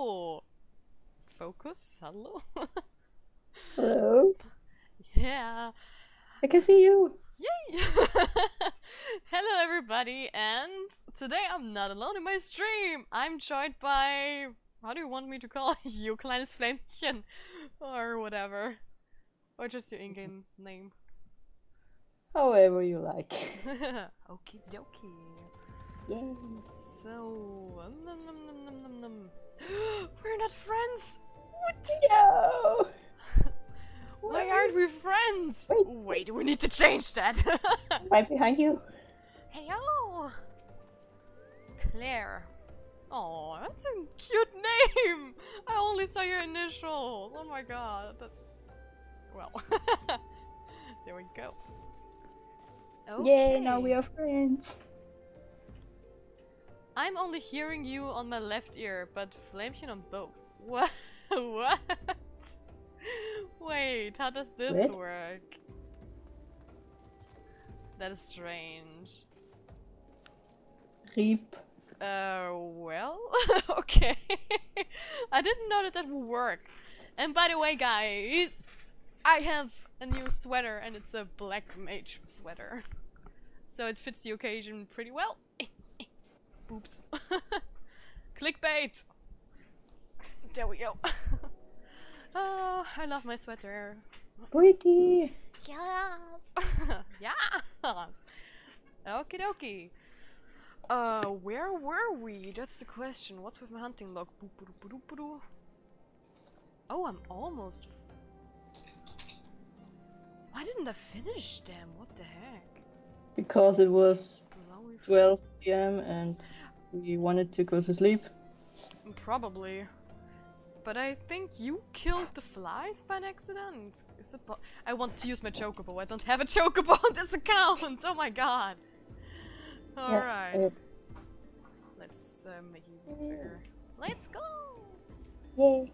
Hello! Focus, hello? Hello. Yeah! I can see you. Yay! Hello everybody, and today I'm not alone in my stream! I'm joined by... How do you want me to call you? Kleines Flämmchen? Or whatever. Or just your in-game name. However you like. Okie dokie. Yay. So... We're not friends! What? No. Why aren't we friends? Wait, we need to change that. Right behind you. Hello! Claire. Oh, that's a cute name! I only saw your initials. Oh my god. Well, there we go. Okay. Yay, now we are friends. I'm only hearing you on my left ear, but Flämmchen on both. What? What? Wait, how does this work? That is strange. Reap. Well, okay. I didn't know that that would work. And by the way, guys, I have a new sweater, and it's a black mage sweater. So it fits the occasion pretty well. Oops. Clickbait! There we go. Oh, I love my sweater. Pretty. Yes! Yes! Okie dokie. Where were we? That's the question. What's with my hunting log? Oh, I'm almost... Why didn't I finish them? What the heck? Because it was 12 PM and we wanted to go to sleep. Probably. But I think you killed the flies by an accident. Is it I want to use my chocobo. I don't have a chocobo on this account. Oh my god. Alright. Yeah, Let's make it bigger. Let's go! Yay.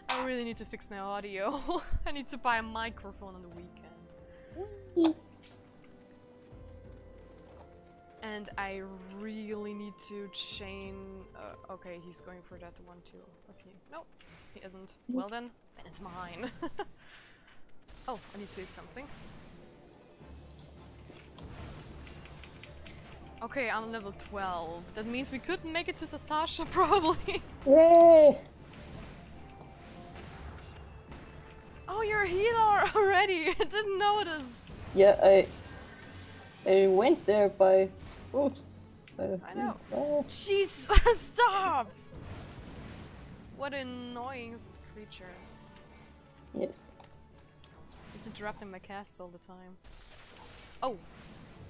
I really need to fix my audio. I need to buy a microphone on the weekend. And I really need to chain... okay, he's going for that one too, wasn't he? No, he isn't. Well then it's mine. Oh, I need to eat something. Okay, I'm level 12. That means we couldn't make it to Sastasha, probably. Yay! Oh, you're a healer already! I didn't notice! Yeah, I went there by... Oops. I know. Oh. Jeez, stop! What an annoying creature. Yes. It's interrupting my casts all the time. Oh!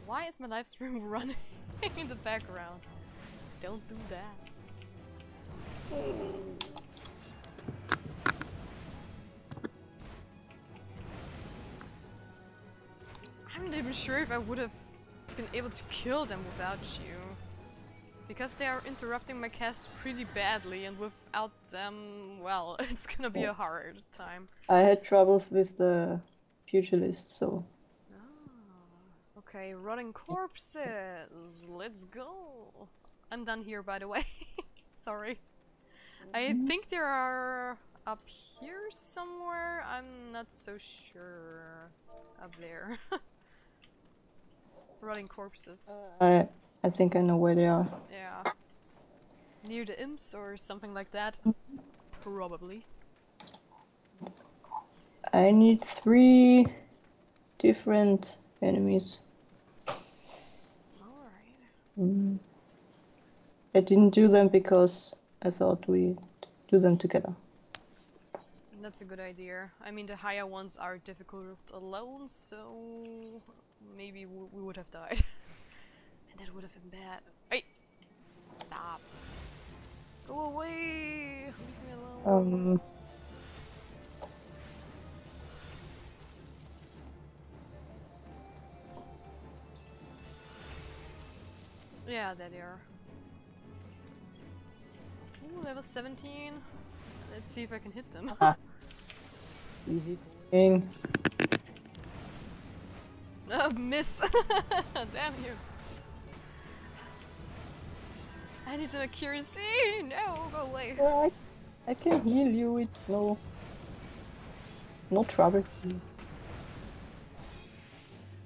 Why is my live stream running in the background? Don't do that. I'm not even sure if I would have been able to kill them without you. Because they are interrupting my cast pretty badly, and without them, well, it's gonna be a hard time. I had troubles with the pugilist, so... Okay, rotting corpses! Let's go! I'm done here, by the way. Sorry. I think there are up here somewhere. I'm not so sure. Up there. Rotting corpses. I think I know where they are. Yeah. Near the imps or something like that. Probably. I need 3 different enemies. Alright. I didn't do them because I thought we'd do them together. That's a good idea. I mean, the higher ones are difficult alone, so maybe we would have died. And that would have been bad. Hey! Stop! Go away! Leave me alone. Yeah, there they are. Ooh, level 17. Let's see if I can hit them. Easy thing. No, Miss! Damn you! I need some accuracy! No, go away! Yeah, I can heal you, it's no troublesome.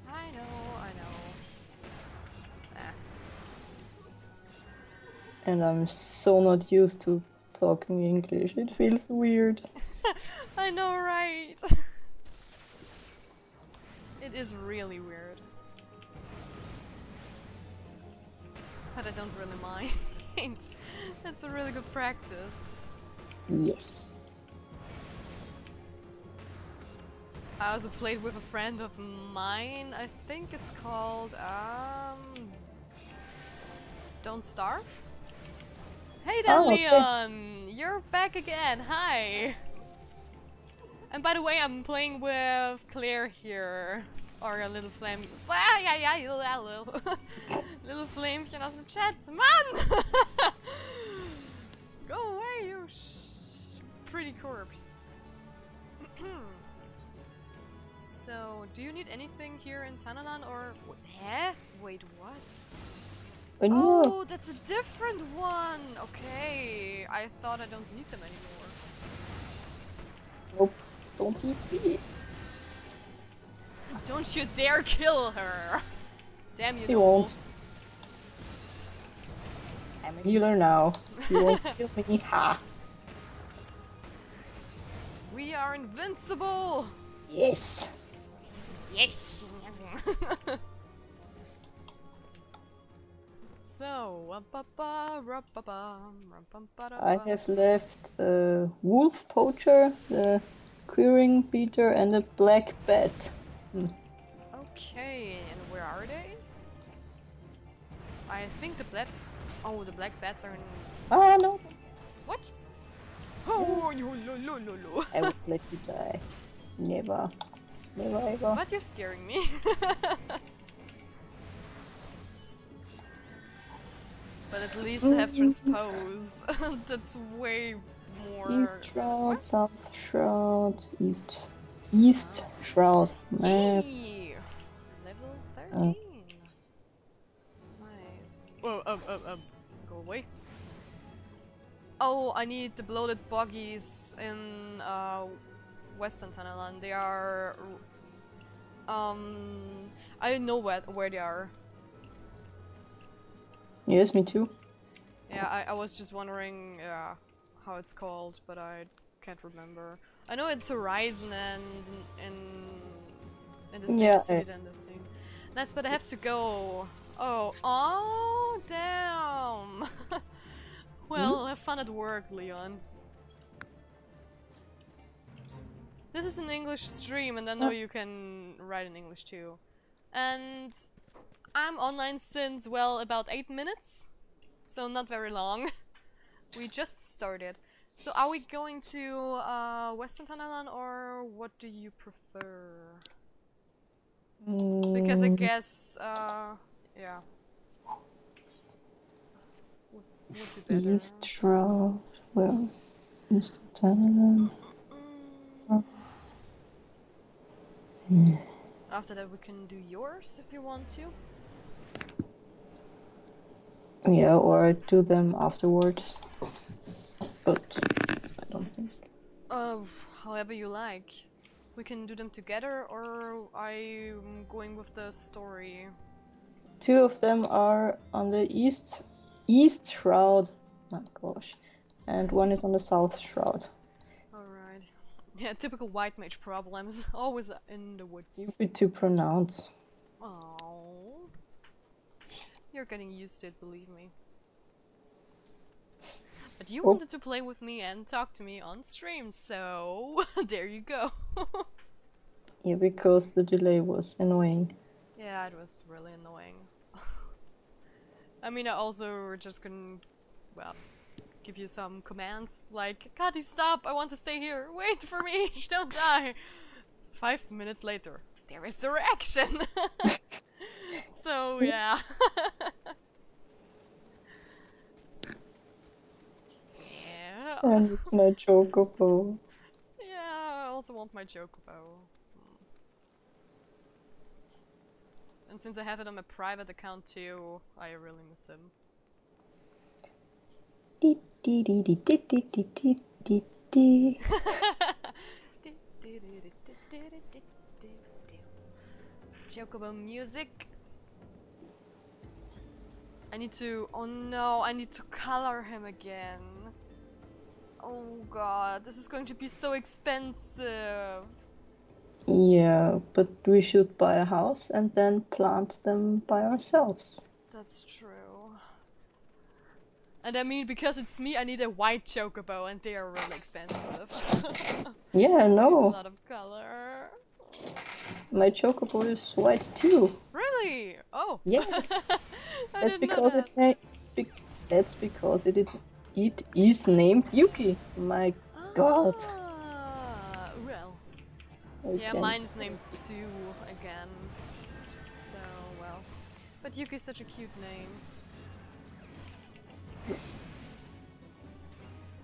I know. And I'm so not used to talking English, it feels weird. I know, right? It is really weird. But I don't really mind. That's a really good practice. Yes. I also played with a friend of mine. I think it's called Don't Starve? Hey there, Oh, okay. Leon! You're back again, hi! And by the way, I'm playing with Claire here. Or a little flame. Little flamepje aus dem Chat. Man! Go away, you pretty corpse. So, do you need anything here in Tanalan or... Huh? Wait, what? Oh, that's a different one! Okay, I thought I don't need them anymore. Nope, don't eat me. Don't you dare kill her! Damn you, He won't. I'm a healer now. He won't kill me, ha! We are invincible! Yes! Yes! So, I have left a wolf poacher, the queering beater, and a black bat. Okay, and where are they? I think the black... Oh, the black bats are in... Ah, no! What? Oh, no. I would let you die. Never. Never ever. But you're scaring me. But at least I have transpose. That's way more... East shroud, south shroud, east shroud. Hey! Level 13. Nice. Whoa, go away. Oh, I need the bloated boggies in Western Tanalan. They are... I know where they are. Yes, me too. Yeah, I was just wondering how it's called, but I can't remember. I know it's Horizon and in the same city than the thing. Nice, but I have to go. Oh, damn! Well, have fun at work, Leon. This is an English stream, and I know you can write in English too. And I'm online since, well, about 8 minutes. So not very long. We just started. So are we going to Western Tanalan or what do you prefer? Because I guess, yeah. Would be better. East shroud, well, East Tanalan. After that we can do yours if you want to. Yeah, or do them afterwards. But I don't think. However you like. We can do them together, or I'm going with the story. 2 of them are on the east shroud. Oh gosh. And 1 is on the south shroud. Alright. Yeah, typical white mage problems. Always in the woods. Easy to pronounce. Oh, you're getting used to it, believe me. But you wanted to play with me and talk to me on stream, so there you go. Yeah, because the delay was annoying. Yeah, it was really annoying. I mean, I also just couldn't, well, give you some commands like, Kati, stop, I want to stay here, wait for me, don't die. 5 minutes later, there is the reaction. So, yeah. Yeah. And it's my chocobo. Yeah, I also want my chocobo. And since I have it on my private account too, I really miss him. Chocobo music. I need to. Oh no, I need to color him again. Oh god, this is going to be so expensive. Yeah, but we should buy a house and then plant them by ourselves. That's true. And I mean, because it's me, I need a white chocobo, and they are really expensive. Yeah, A no. lot of color. My chocobo is white too. Really? Oh. Yes. I That's didn't know because that. that's because it is named Yuki. My god. Well. I Yeah, can't- mine's named Sue again. So, well. But Yuki's such a cute name.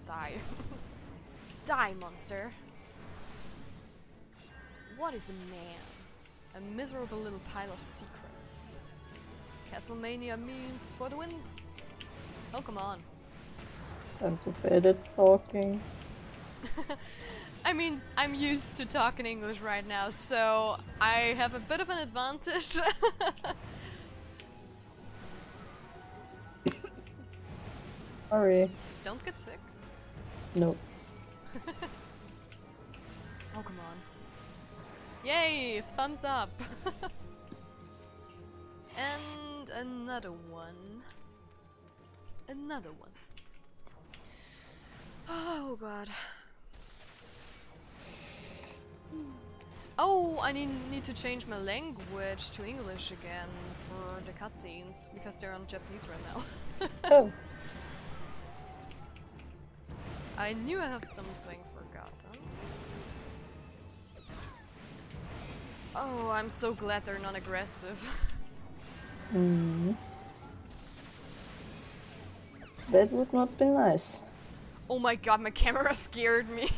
Die. Die, monster. What is a man? A miserable little pile of secrets. Castlemania memes for the win. Oh, come on. I'm so bad at talking. I mean, I'm used to talking English right now, so I have a bit of an advantage. Sorry. Don't get sick. No. Oh, come on. Yay! Thumbs up! And another one. Another one. Oh god. Oh, I need to change my language to English again for the cutscenes, because they're on Japanese right now. Oh. I knew I have something forgotten. Oh, I'm so glad they're not aggressive. Mm. That would not be nice. Oh my god, my camera scared me.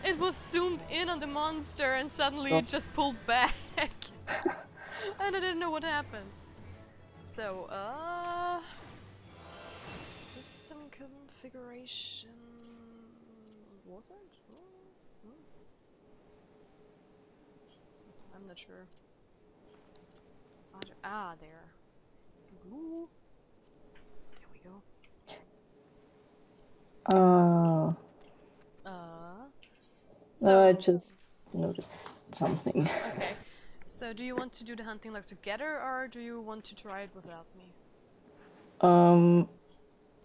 It was zoomed in on the monster and suddenly it just pulled back. And I didn't know what happened. So, system configuration. Was it? I'm not sure. Ah, there. Ooh. There we go. No, I just noticed something. Okay. So do you want to do the hunting like together, or do you want to try it without me?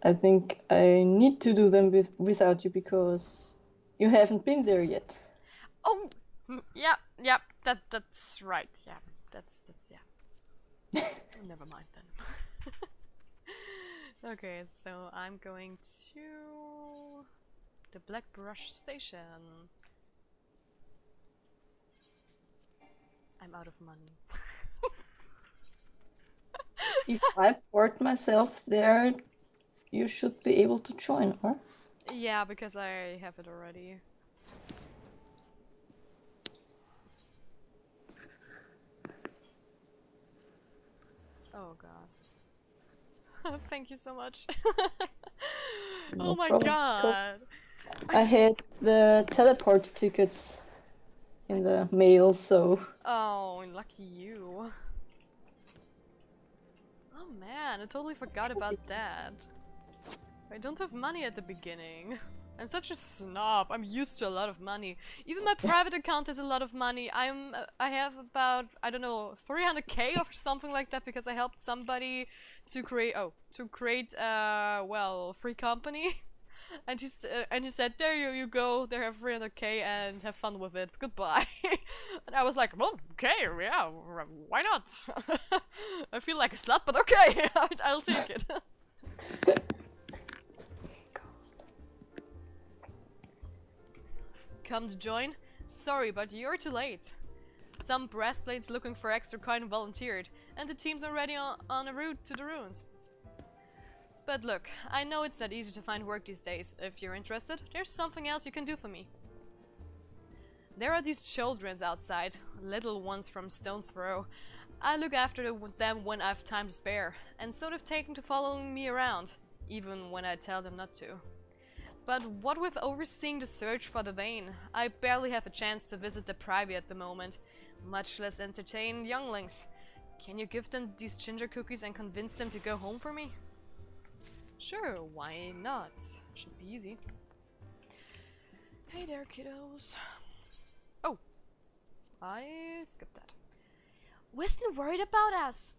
I think I need to do them without you because you haven't been there yet. Oh, yep. That's right. Yeah, that's yeah. Never mind then. Okay, so I'm going to the Black Brush Station. I'm out of money. If I port myself there, you should be able to join, or? Yeah, because I have it already. Oh god. Thank you so much. No Oh my problem. god. I had the teleport tickets in the mail, so... Oh, lucky you. Oh man, I totally forgot about that. I don't have money at the beginning. I'm such a snob. I'm used to a lot of money. Even my private account is a lot of money. I have about, I don't know, 300k or something like that because I helped somebody to create well, free company. And he said, there you go, there have 300k and have fun with it. Goodbye. And I was like, well, okay, yeah, why not? I feel like a slut, but okay, I'll take it. Come to join? Sorry, but you're too late. Some brassblades looking for extra coin volunteered, and the team's already on a route to the ruins. But look, I know it's not easy to find work these days. If you're interested, there's something else you can do for me. There are these children outside, little ones from stone's throw. I look after them when I've time to spare, and so they've taken to following me around, even when I tell them not to. But what with overseeing the search for the vein, I barely have a chance to visit the privy at the moment, much less entertain younglings. Can you give them these ginger cookies and convince them to go home for me? Sure, why not? Should be easy. Hey there, kiddos. Oh, I skipped that. Wiston worried about us.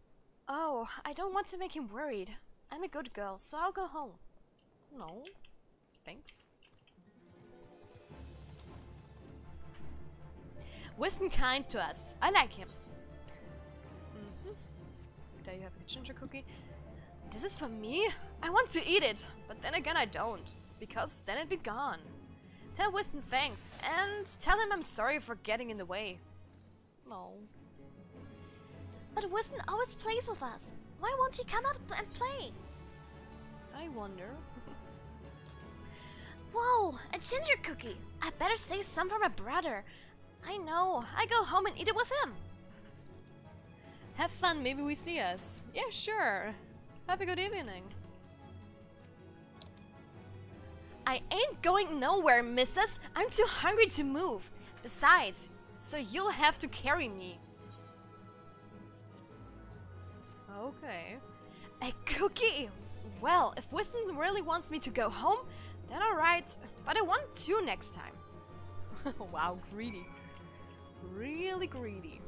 Oh, I don't want to make him worried. I'm a good girl, so I'll go home. No, thanks. Wiston kind to us. I like him. There you have a ginger cookie. This is for me? I want to eat it, but then again I don't, because then it'd be gone. Tell Wiston thanks, and tell him I'm sorry for getting in the way. No. But Wiston always plays with us. Why won't he come out and play? I wonder. Whoa, a ginger cookie! I better save some for my brother. I know, I go home and eat it with him. Have fun, maybe we see us. Yeah, sure. Have a good evening. I ain't going nowhere, missus. I'm too hungry to move. Besides, so you'll have to carry me. Okay. A cookie? Well, if Wiston really wants me to go home, then alright. But I want 2 next time. Wow, greedy. Really greedy.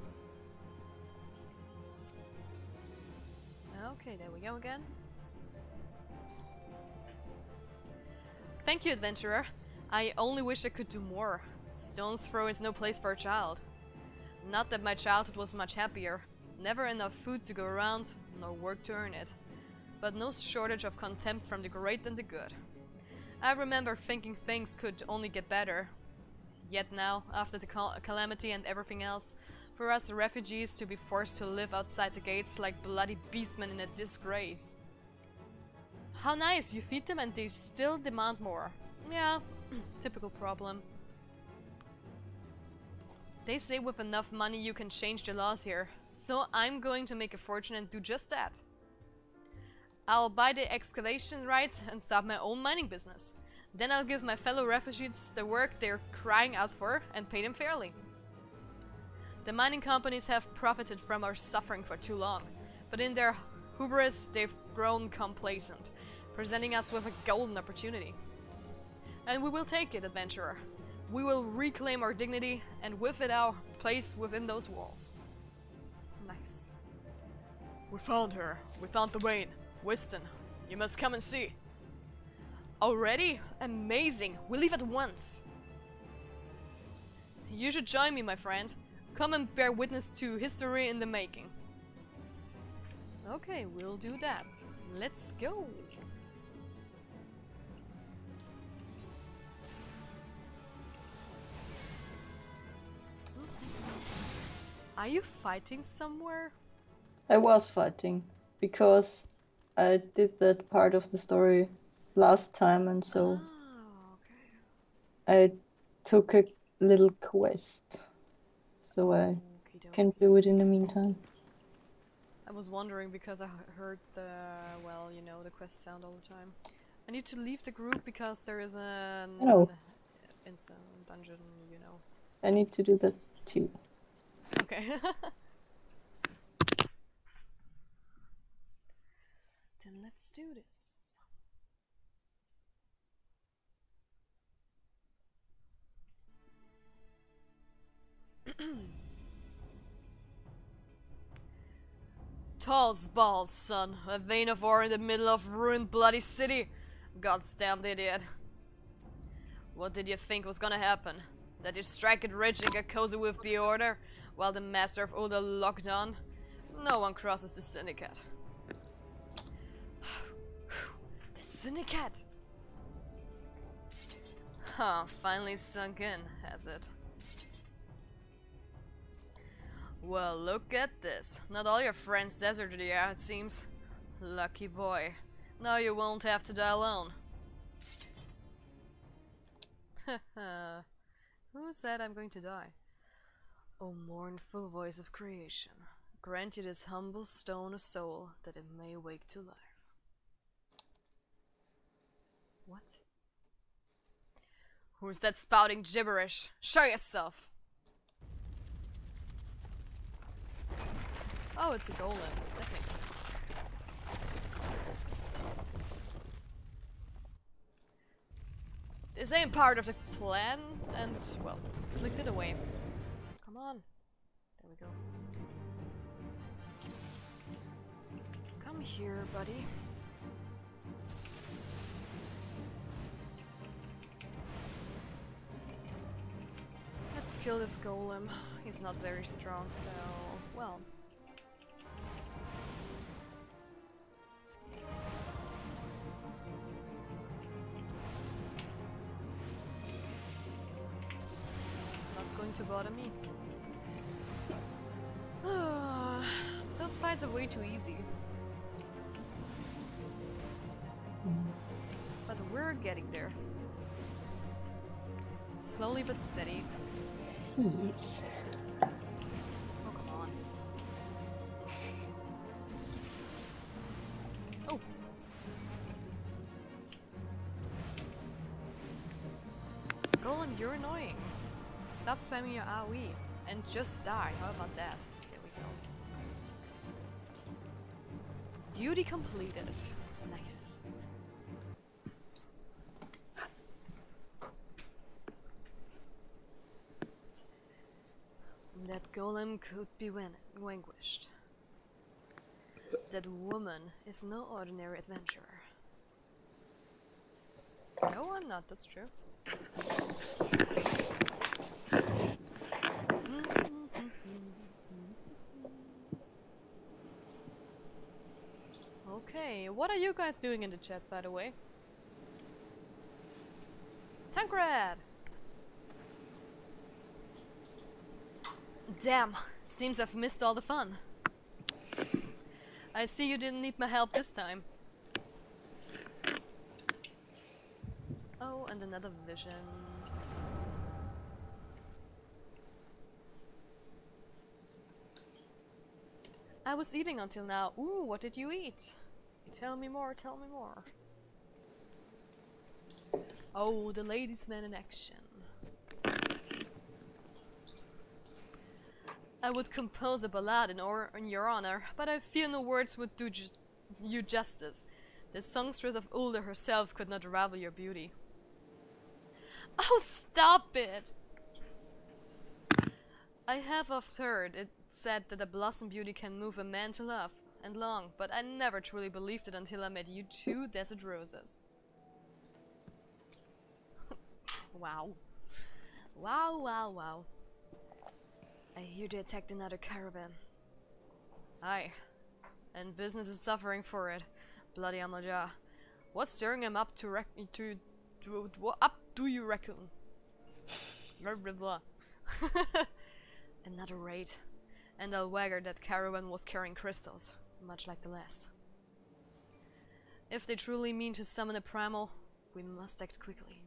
Okay, there we go again. Thank you, adventurer. I only wish I could do more. Stone's Throw is no place for a child. Not that my childhood was much happier. Never enough food to go around, nor work to earn it. But no shortage of contempt from the great and the good. I remember thinking things could only get better. Yet now, after the calamity and everything else, for us refugees to be forced to live outside the gates like bloody beastmen in a disgrace. How nice, you feed them and they still demand more. Yeah, typical problem. They say with enough money you can change the laws here, so I'm going to make a fortune and do just that. I'll buy the excavation rights and start my own mining business. Then I'll give my fellow refugees the work they're crying out for and pay them fairly. The mining companies have profited from our suffering for too long, but in their hubris they've grown complacent, presenting us with a golden opportunity. And we will take it, adventurer. We will reclaim our dignity, and with it our place within those walls. Nice. We found her. We found the vein. Wiston, you must come and see. Already? Amazing. We leave at once. You should join me, my friend. Come and bear witness to history in the making. Okay, we'll do that. Let's go. Are you fighting somewhere? I was fighting because I did that part of the story last time, and so I took a little quest, so I can do it in the meantime. I was wondering because I heard the, well, you know, the quest sound all the time. I need to leave the group because there is an instant dungeon, you know. I need to do that too. Okay. Then let's do this. Toss balls, son. A vein of ore in the middle of ruined bloody city. God's damned idiot. What did you think was gonna happen? That you strike it rich and get cozy with the order, while the master of Oda locked on? No one crosses the syndicate. The syndicate! Huh, finally sunk in, has it? Well, look at this. Not all your friends deserted you, it seems. Lucky boy. Now you won't have to die alone. Who said I'm going to die? O mournful voice of creation, grant you this humble stone a soul, that it may wake to life. What? Who's that spouting gibberish? Show yourself! Oh, it's a golem. That makes sense. This ain't part of the plan, and, well, clicked it away. Come on. There we go. Come here, buddy. Let's kill this golem. He's not very strong, so, well. To bother me. Those fights are way too easy. But we're getting there. Slowly but steady. Oh, come on. Oh! Golem, you're annoying. Stop spamming your AoE and just die. How about that? There we go. Duty completed. Nice. That golem could be vanquished. That woman is no ordinary adventurer. No, I'm not. That's true. Okay, what are you guys doing in the chat, by the way? Tancred! Damn, seems I've missed all the fun. I see you didn't need my help this time. Oh, and another vision. I was eating until now. Ooh, what did you eat? Tell me more, tell me more. Oh, the ladies' man in action. I would compose a ballad in your honor, but I fear no words would do you justice. The songstress of Ulda herself could not rival your beauty. Oh, stop it! I have oft heard it said that a blossom beauty can move a man to love and long, but I never truly believed it until I met you two desert roses. Wow. Wow, wow, wow. I hear they attacked another caravan. Aye. And business is suffering for it. Bloody Amaja. What's stirring him up what up do you reckon? Blah blah blah. Another raid. And I'll wagger that caravan was carrying crystals, much like the last. If they truly mean to summon a primal, we must act quickly.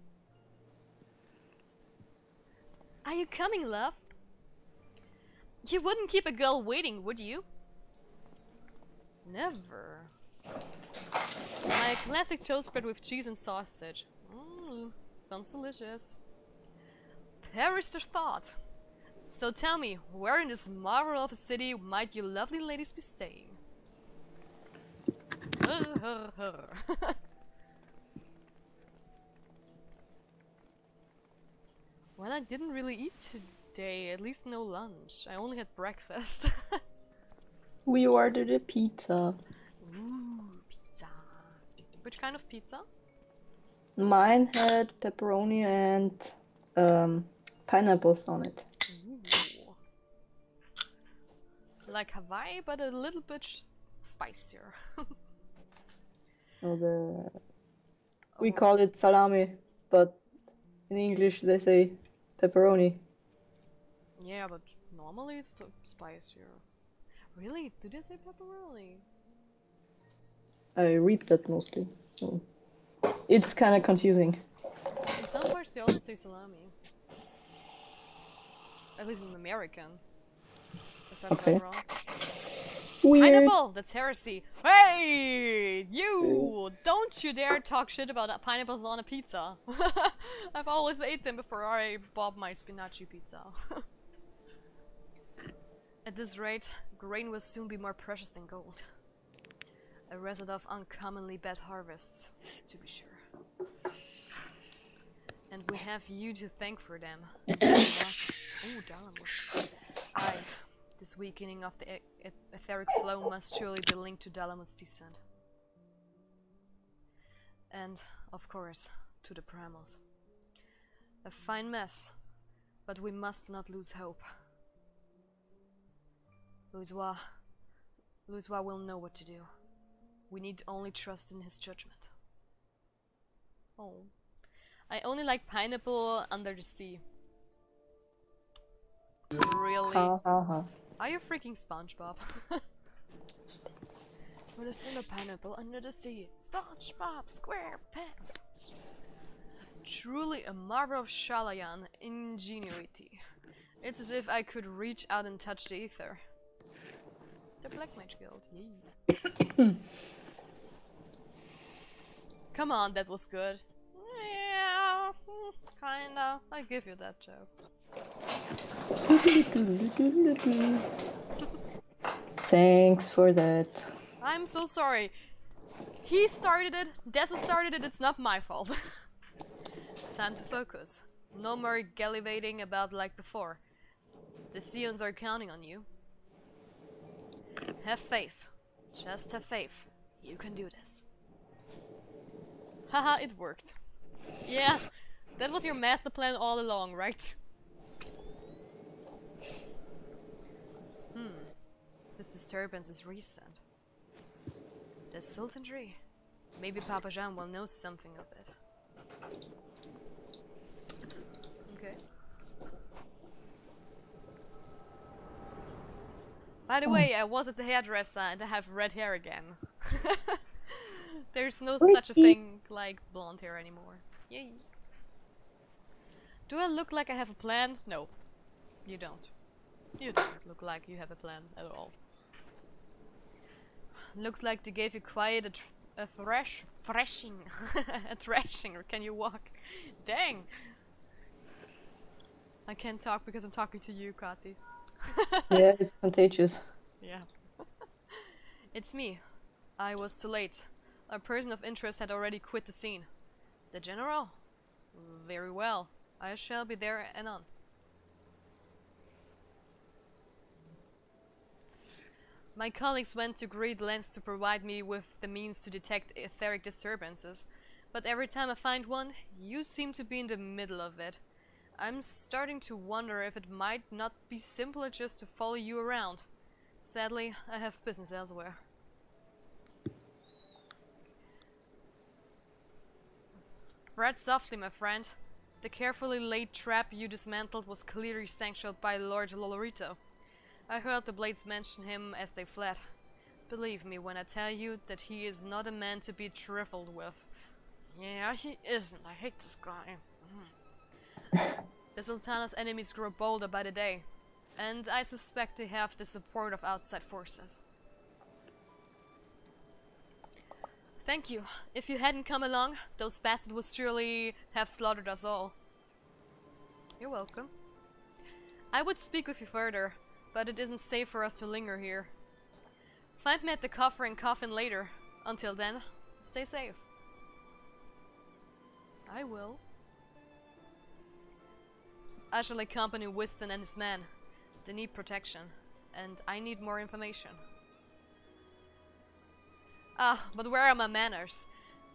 Are you coming, love? You wouldn't keep a girl waiting, would you? Never. My classic toast spread with cheese and sausage. Sounds delicious. Perish the thought. So tell me, where in this marvel of a city might you lovely ladies be staying? Well, I didn't really eat today, at least no lunch. I only had breakfast. We ordered a pizza. Ooh, pizza. Which kind of pizza? Mine had pepperoni and pineapples on it. Ooh. Like Hawaii, but a little bit spicier. We call it salami, but in English they say pepperoni. Yeah, but normally it's spicier. Really? Do they say pepperoni? I read that mostly, so it's kind of confusing. In some parts they also say salami. At least in American. If I'm Okay. not wrong. Weird. Pineapple! That's heresy. Hey! You! Don't you dare talk shit about pineapples on a pizza. I've always ate them before I bought my spinaci pizza. At this rate, grain will soon be more precious than gold. A result of uncommonly bad harvests, to be sure. And we have you to thank for them. Oh, Dalamud. Aye, this weakening of the etheric flow must surely be linked to Dalamud's descent. And, of course, to the Primal's. A fine mess, but we must not lose hope. Louisoix will know what to do. We need only trust in his judgment. Oh. I only like pineapple under the sea. Really? Ha ha ha. Are you freaking SpongeBob? With a single pineapple under the sea. SpongeBob SquarePants. Truly a marvel of Shalayan ingenuity. It's as if I could reach out and touch the ether. The Black Mage Guild. Yay. Come on, that was good. Yeah, kinda. I give you that joke. Thanks for that. I'm so sorry. He started it, Desu started it, it's not my fault. Time to focus. No more gallivanting about like before. The Sions are counting on you. Have faith. Just have faith. You can do this. Haha, it worked. Yeah, that was your master plan all along, right? This disturbance is recent. The Sultanry? Maybe Papa Jean will know something of it. Okay. By the way, I was at the hairdresser and I have red hair again. There's no such a thing like blonde hair anymore. Yay. Do I look like I have a plan? No. You don't. You don't look like you have a plan at all. Looks like they gave you quite a thrashing. A thrashing, or can you walk? Dang! I can't talk because I'm talking to you, Kati. Yeah, it's contagious. Yeah. It's me. I was too late. A person of interest had already quit the scene. The general? Very well. I shall be there anon. My colleagues went to great lengths to provide me with the means to detect etheric disturbances, but every time I find one, you seem to be in the middle of it. I'm starting to wonder if it might not be simpler just to follow you around. Sadly, I have business elsewhere. Tread softly, my friend. The carefully laid trap you dismantled was clearly sanctioned by Lord Lolorito. I heard the Blades mention him as they fled. Believe me when I tell you that he is not a man to be trifled with. Yeah, he isn't. I hate this guy. The Sultana's enemies grow bolder by the day, and I suspect they have the support of outside forces. Thank you. If you hadn't come along, those bastards would surely have slaughtered us all. You're welcome. I would speak with you further, but it isn't safe for us to linger here. Find me at the coffer and coffin later. Until then, stay safe. I will. I shall accompany Whiston and his men. They need protection, and I need more information. Ah, but where are my manners?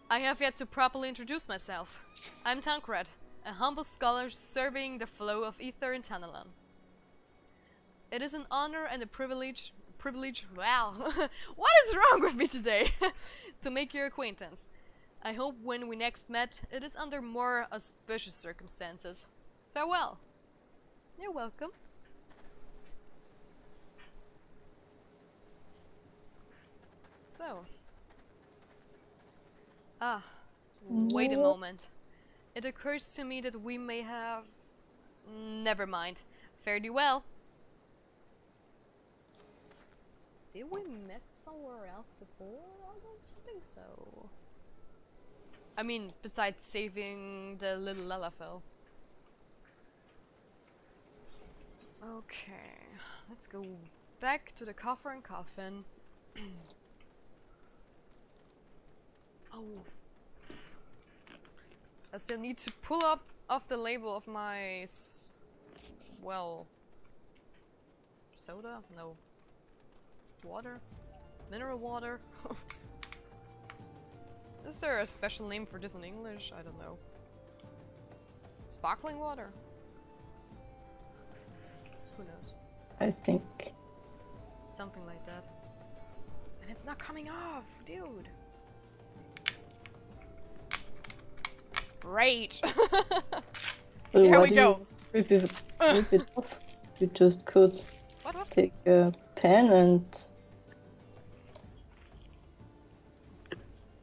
I have yet to properly introduce myself. I'm Tancred, a humble scholar surveying the flow of ether in Tanalan. It is an honor and a privilege, wow, what is wrong with me today? To make your acquaintance. I hope when we next met, it is under more auspicious circumstances. Farewell. You're welcome. So. Ah, wait a moment. It occurs to me that we may have... Never mind. fare thee well. Did we met somewhere else before? I don't think so. I mean, besides saving the little Lalafell. Okay, let's go back to the coffer and coffin. Oh. I still need to pull up off the label of my well, soda? No. Water? Mineral water? Is there a special name for this in English? I don't know. Sparkling water? Who knows? I think. Something like that. And it's not coming off, dude. Great. Well, Here why we do go. You rip it off? You just could What? take a pen and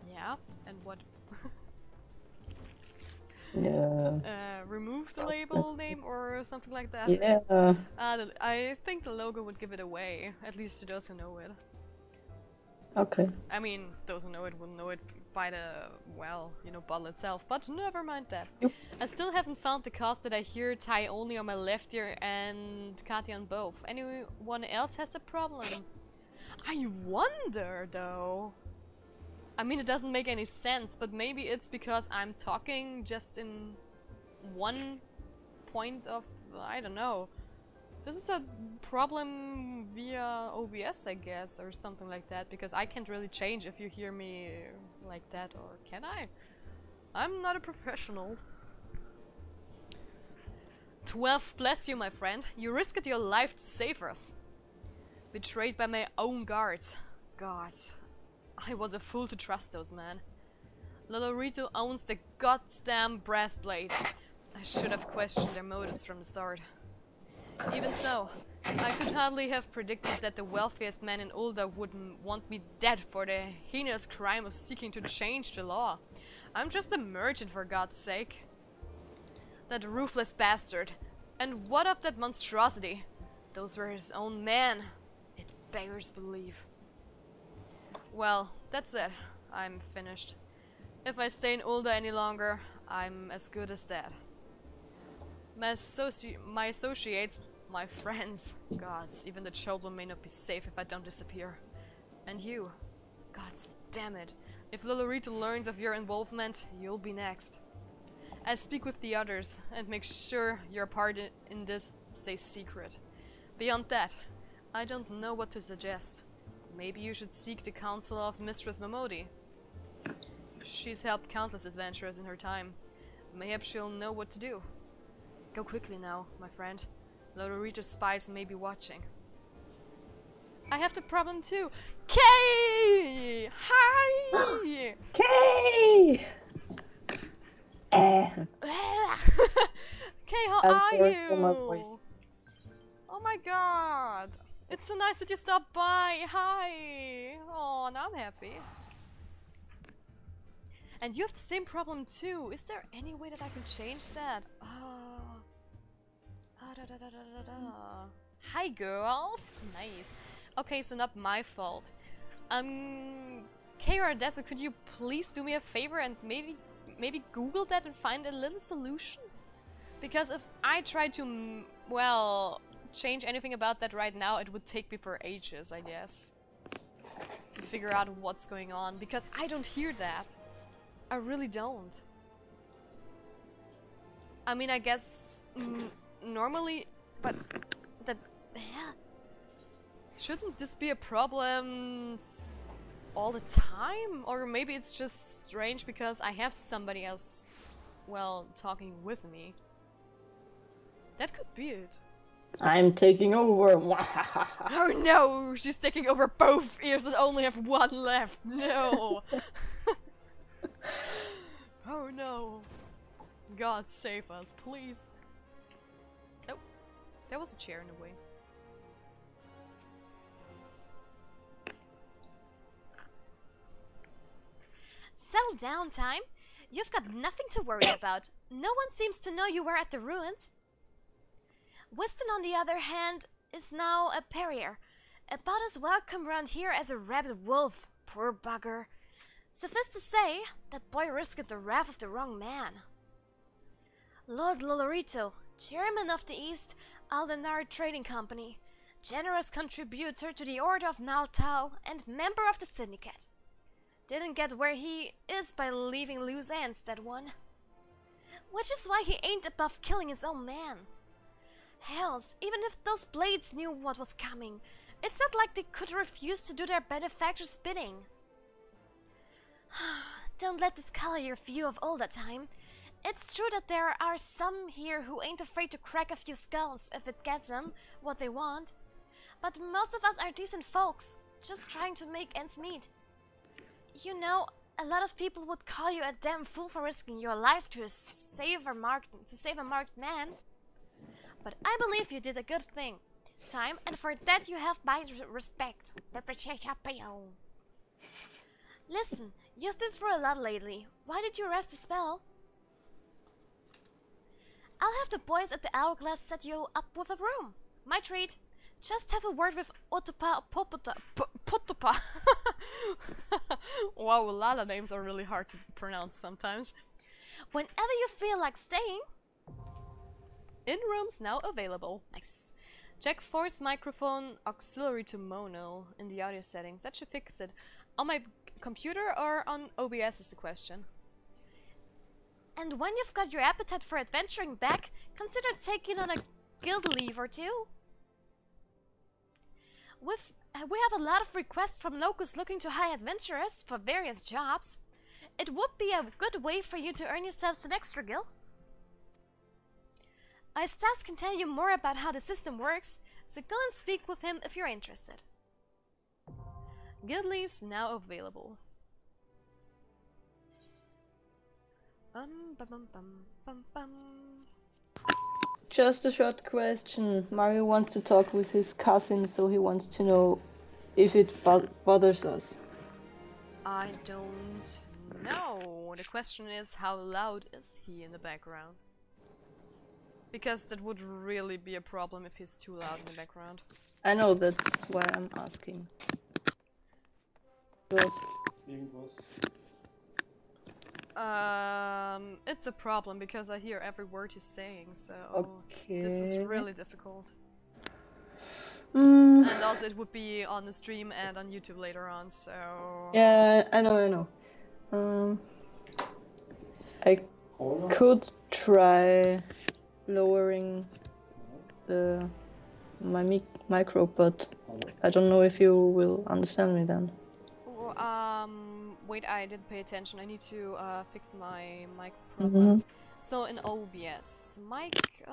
Yeah, and what? yeah, Remove the label name or something like that? yeah. I think the logo would give it away, at least to those who know it. Okay. I mean, those who know it will know it by the, well, you know, bottle itself, but never mind that. Yep. I still haven't found the cast that I hear tie only on my left ear and Katya on both. Anyone else has a problem? I wonder, though. I mean, it doesn't make any sense, but maybe it's because I'm talking just in one point of, I don't know. This is a problem via OBS, I guess, or something like that, because I can't really change if you hear me like that, or can I? I'm not a professional. 12, bless you, my friend. You risked your life to save us. Betrayed by my own guards. God, I was a fool to trust those men. Lolorito owns the goddamn brass blades. I should have questioned their motives from the start. Even so, I could hardly have predicted that the wealthiest man in Ulda would want me dead for the heinous crime of seeking to change the law. I'm just a merchant, for God's sake. That ruthless bastard. And what of that monstrosity? Those were his own men. It beggars belief. Well, that's it. I'm finished. If I stay in Ulda any longer, I'm as good as dead. My associates, my friends, gods, even the children may not be safe if I don't disappear. And you, gods damn it, if Lolorito learns of your involvement, you'll be next. I speak with the others and make sure your part in this stays secret. Beyond that, I don't know what to suggest. Maybe you should seek the counsel of Mistress Momodi. She's helped countless adventurers in her time. Mayhap she'll know what to do. Go quickly now, my friend. Lolorito's spies may be watching. I have the problem too. Kay! Hi! Okay. Kay, how I'm are sorry you? for my voice. Oh my god! It's so nice that you stopped by. Hi! Oh, now I'm happy. And you have the same problem too. Is there any way that I can change that? Oh. Hi girls! Nice. Okay, so not my fault. Kay or Odessa, could you please do me a favor and maybe Google that and find a little solution? Because if I try to, well, change anything about that right now, it would take me for ages, I guess. To figure out what's going on, because I don't hear that. I really don't. I mean, I guess normally, but that shouldn't this be a problem all the time? Or maybe it's just strange because I have somebody else, well, talking with me. That could be it. I'm taking over. Oh no, she's taking over both ears and only have one left. No. Oh no. God save us, please. Oh, there was a chair in the way. Settle down, Time. You've got nothing to worry about. No one seems to know you were at the ruins. Winston, on the other hand, is now a pariah, about as welcome around here as a rabid wolf. Poor bugger. Suffice to say, that boy risked the wrath of the wrong man. Lord Lolorito, chairman of the East Aldenar Trading Company, generous contributor to the Order of Naltau, and member of the Syndicate. Didn't get where he is by leaving loose ends, that one. Which is why he ain't above killing his own man. Hells, even if those blades knew what was coming, it's not like they could refuse to do their benefactor's bidding. Don't let this color your view of all the time. It's true that there are some here who ain't afraid to crack a few skulls if it gets them what they want. But most of us are decent folks, just trying to make ends meet. You know, a lot of people would call you a damn fool for risking your life to save a marked man. But I believe you did a good thing, Time, and for that you have my respect. Listen, you've been through a lot lately. Why did you rest a spell? I'll have the boys at the Hourglass set you up with a room. My treat. Just have a word with Otopa Potopa. Wow, a lot of names are really hard to pronounce sometimes. Whenever you feel like staying. In rooms now available. Nice. Check force microphone auxiliary to mono in the audio settings. That should fix it. On my computer or on OBS is the question. And when you've got your appetite for adventuring back, consider taking on a guild leave or two. We have a lot of requests from locals looking to hire adventurers for various jobs. It would be a good way for you to earn yourself some extra gil. Stas can tell you more about how the system works, so go and speak with him if you're interested. Guild leaves now available. Just a short question. Mario wants to talk with his cousin, so he wants to know if it bothers us. I don't know. The question is, how loud is he in the background? Because that would really be a problem if he's too loud in the background. I know, that's why I'm asking. Good. It's a problem because I hear every word he's saying, so Okay. this is really difficult. Mm. And also it would be on the stream and on YouTube later on, so... Yeah, I know. I could try lowering my micro, but I don't know if you will understand me then. Wait, I didn't pay attention. I need to fix my mic problem. So in OBS, mic,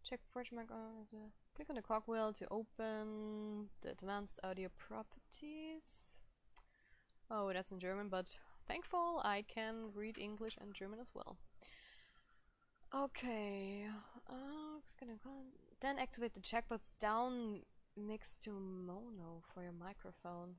check bridge mic, click on the cogwheel to open the advanced audio properties. Oh, that's in German, but thankful I can read English and German as well. Okay, then activate the checkbox down mix to mono for your microphone.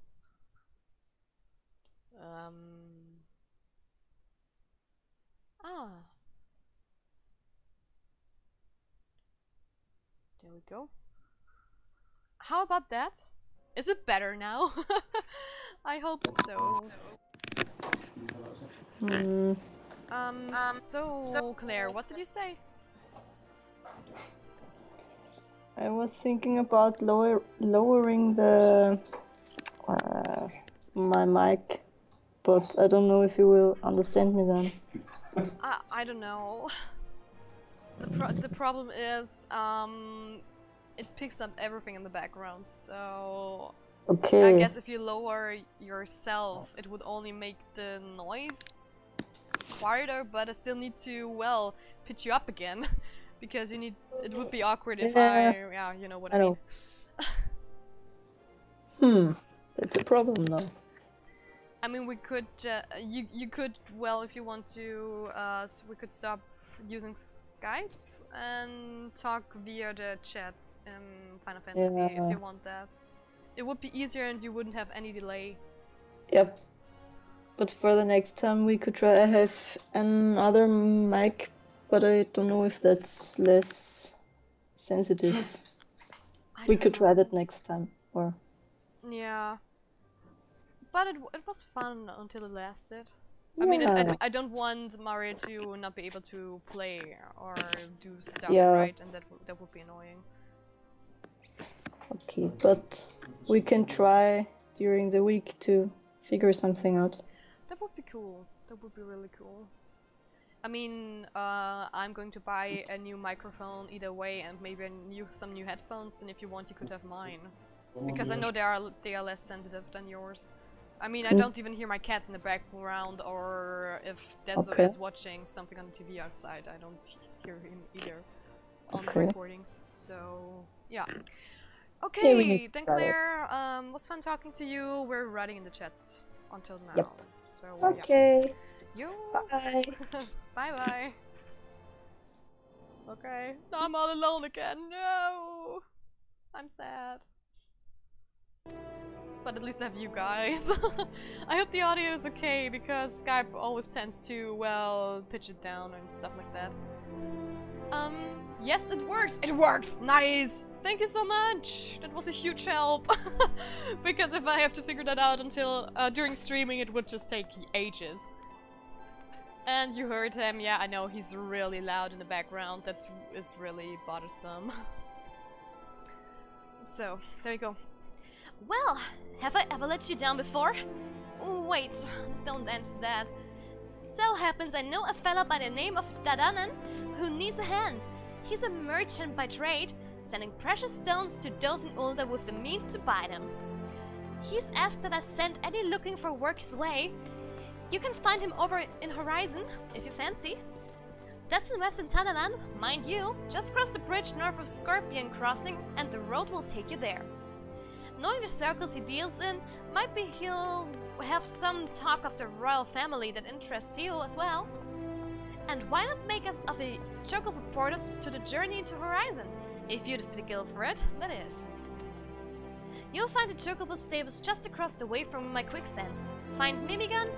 There we go. How about that? Is it better now? I hope so. So Claire, what did you say? I was thinking about lowering the my mic, but I don't know if you will understand me then. I don't know. The problem is it picks up everything in the background, so Okay. I guess if you lower yourself, it would only make the noise quieter, but I still need to, well, pitch you up again. Because you need, it would be awkward if yeah, you know what I mean. That's a problem now. I mean, we could, you could, well, if you want to, we could stop using Skype and talk via the chat in Final Fantasy if you want that. It would be easier and you wouldn't have any delay. Yep. But for the next time we could try, I have another mic but I don't know if that's less sensitive. I We don't could try know. that next time, or Yeah. But it was fun until it lasted. yeah, I mean, I don't want Mario to not be able to play or do stuff, Yeah. right? And that would be annoying. Okay, but we can try during the week to figure something out. That would be cool. That would be really cool. I mean, I'm going to buy a new microphone either way, and maybe some new headphones. And if you want, you could have mine, because I know they are less sensitive than yours. I mean, I don't even hear my cats in the background, or if Deso Okay. is watching something on the TV outside, I don't hear him either on the Okay. recordings. So yeah. Yeah, we Okay, need to then try that. Claire, was fun talking to you. We're writing in the chat until now. Yep. So yeah. Okay. You. Bye. Bye bye. Okay, I'm all alone again. No, I'm sad. But at least I have you guys. I hope the audio is okay, because Skype always tends to, well, pitch it down and stuff like that. Yes, it works! It works! Nice! Thank you so much! That was a huge help! Because if I have to figure that out until, during streaming, it would just take ages. And you heard him, yeah, I know, he's really loud in the background. That is really bothersome. So, there you go. Well, have I ever let you down before? Wait, don't answer that. So happens I know a fella by the name of Dadanen who needs a hand. He's a merchant by trade, sending precious stones to those in Ulda with the means to buy them. He's asked that I send any looking for work his way. You can find him over in Horizon, if you fancy. That's in Western Thailand, mind you. Just cross the bridge north of Scorpion Crossing and the road will take you there. Knowing the circles he deals in, might be he'll have some talk of the royal family that interests you as well. And why not make us of a chocobo portal to the journey into Horizon, if you'd have the guild for it, that is. You'll find the chocobo stables just across the way from my quickstand. Find Mimigan,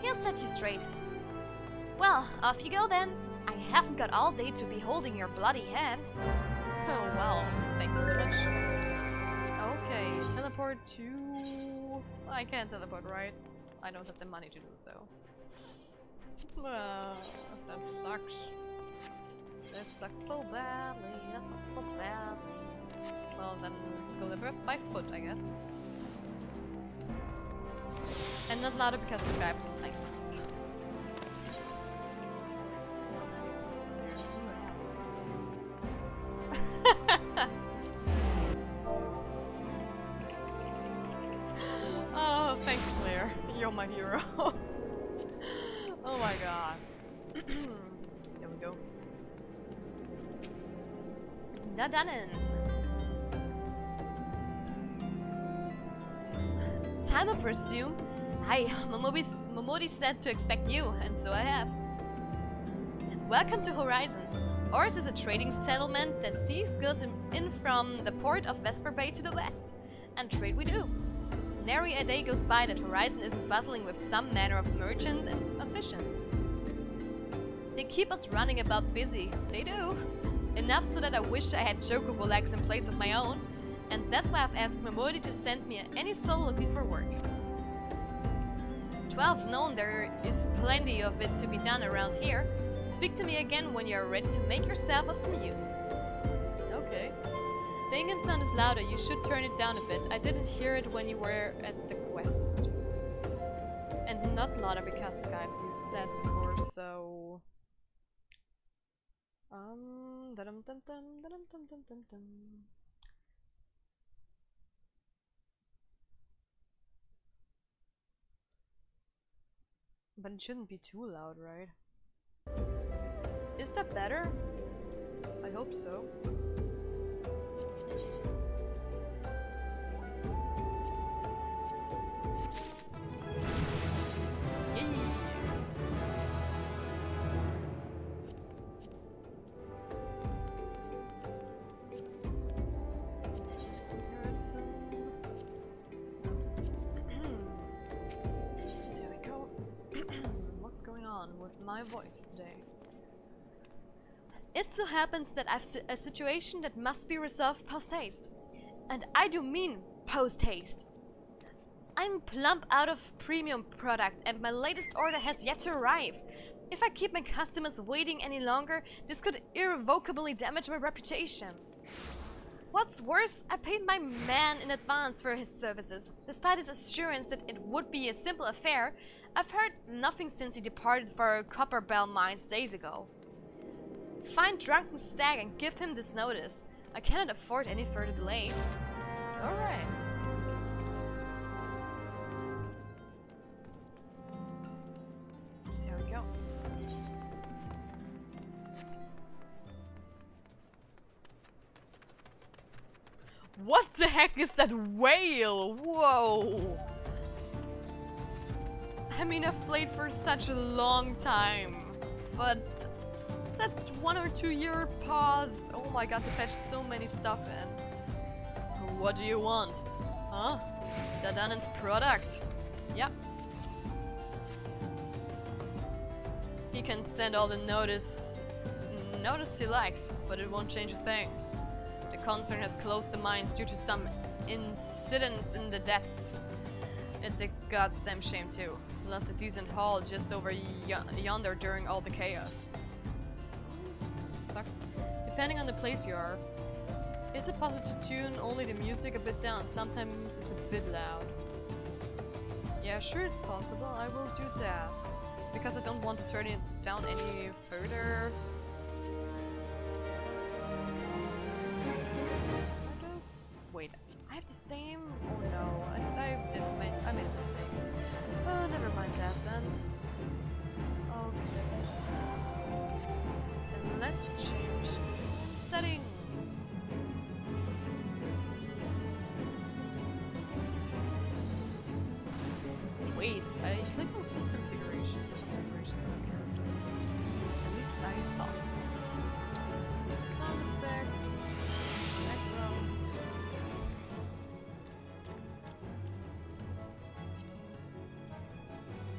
he'll set you straight. Well, off you go then. I haven't got all day to be holding your bloody hand. Oh, well, thank you so much. Okay, teleport to... I can't teleport, right? I don't have the money to do so. That sucks. That sucks so badly. That sucks so badly. Well, then let's go there by foot, I guess. And not louder because of Skype. Nice. Oh, thanks, Claire. You're my hero. Oh my god. There we go. Dadanen. Time I presume. Hi, Momodi said to expect you, and so I have. Welcome to Horizon. Ours is a trading settlement that sees goods in from the port of Vesper Bay to the west. And trade we do. Nary a day goes by that Horizon isn't bustling with some manner of merchant and officials. They keep us running about busy, they do. Enough so that I wish I had chocobo legs in place of my own, and that's why I've asked Momodi to send me any soul looking for work. 12 known there is plenty of it to be done around here. Speak to me again when you're ready to make yourself of some use. Okay. The Ingham sound is louder, you should turn it down a bit. I didn't hear it when you were at the quest. And not louder because Skype, you said before, so... da-dum dum dum da-dum dum dum dum dum. But it shouldn't be too loud, right? Is that better? I hope so. Yay! Harrison. There we go. What's going on with my voice today? It so happens that I've a situation that must be resolved post-haste. And I do mean post-haste. I'm plump out of premium product and my latest order has yet to arrive. If I keep my customers waiting any longer, this could irrevocably damage my reputation. What's worse, I paid my man in advance for his services. Despite his assurance that it would be a simple affair, I've heard nothing since he departed for Copper Bell Mines days ago. Find Drunken Stag and give him this notice. I cannot afford any further delay. Alright. There we go. What the heck is that whale? Whoa! I mean, I've played for such a long time, but that 1 or 2 year pause, oh my god, they patched so many stuff in. What do you want? Huh? Dadanen's product? Yep. He can send all the notice he likes, but it won't change a thing. The concern has closed the mines due to some incident in the depths. It's a goddamn shame too. Lost a decent haul just over yonder during all the chaos. Sucks. Depending on the place you are. Is it possible to tune only the music a bit down? Sometimes it's a bit loud. Yeah, sure it's possible. I will do that. Because I don't want to turn it down any further. Wait, I have the same? Oh no, I made a mistake. Oh, never mind that then. Okay. And let's change the settings. Wait, I clicked on system configurations and configurations of the character. At least I thought so. Sound effects, background.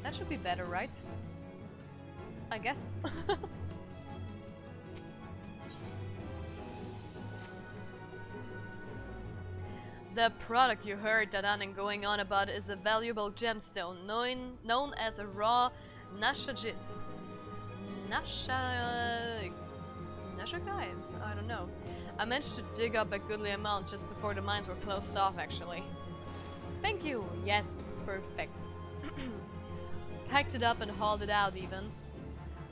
That should be better, right? I guess. The product you heard Dadanen going on about is a valuable gemstone known as a raw Nashajit. Nashagai? I don't know. I managed to dig up a goodly amount just before the mines were closed off, actually. Thank you! Yes, perfect. Packed it up and hauled it out, even.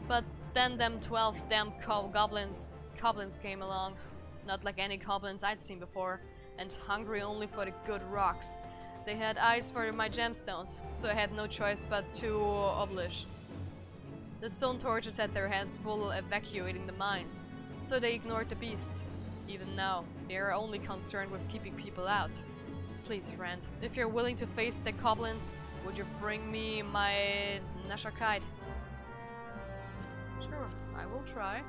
But then them 12 damn goblins came along. Not like any goblins I'd seen before. And hungry only for the good rocks. They had eyes for my gemstones, so I had no choice but to oblige. The stone torches had their hands full evacuating the mines, so they ignored the beasts. Even now, they are only concerned with keeping people out. Please, friend, if you're willing to face the goblins, would you bring me my Nashakite? Sure, I will try.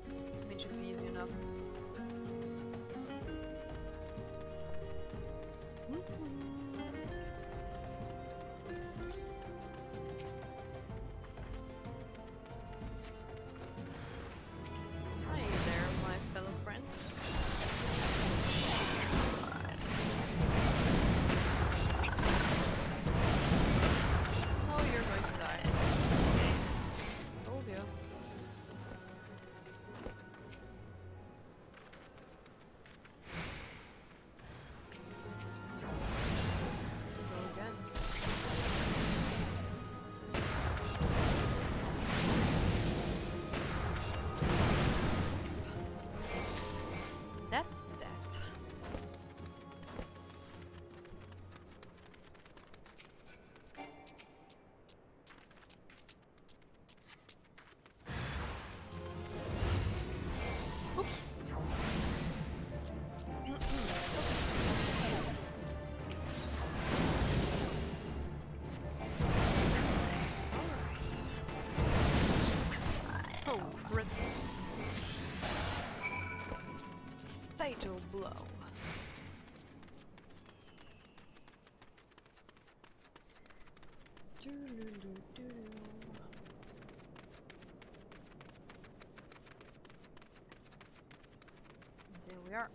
I mean, it should be easy enough. Hi there, my fellow friend. Oh, you're going to die. Told you. That's that. Oops. Oh, crit. Fatal blow. we are.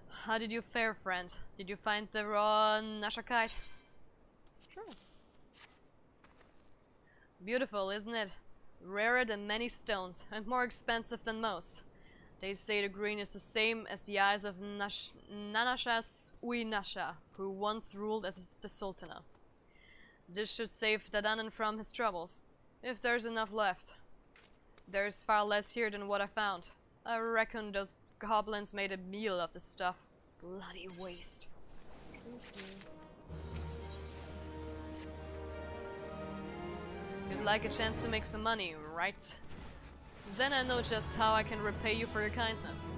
How did you fare, friend? Did you find the raw Nashakite? Sure. Beautiful, isn't it? Rarer than many stones, and more expensive than most. They say the green is the same as the eyes of Nanasha's Uinasha, who once ruled as the Sultana. This should save Dadanan from his troubles, if there's enough left. There's far less here than what I found. I reckon those goblins made a meal of the stuff. Bloody waste. You'd like a chance to make some money, right? Then I know just how I can repay you for your kindness.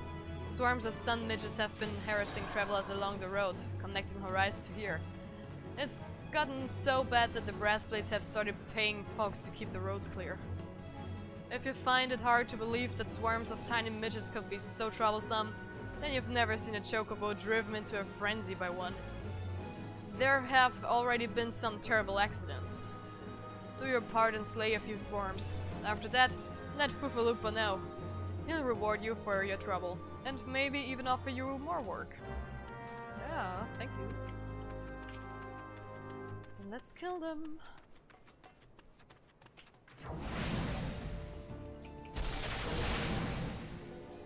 Swarms of sun midges have been harassing travelers along the road, connecting Horizon to here. It's gotten so bad that the brass blades have started paying folks to keep the roads clear. If you find it hard to believe that swarms of tiny midges could be so troublesome, then you've never seen a chocobo driven into a frenzy by one. There have already been some terrible accidents. Do your part and slay a few swarms. After that, let Fufalupa know. He'll reward you for your trouble, and maybe even offer you more work. Yeah, thank you. Then let's kill them. There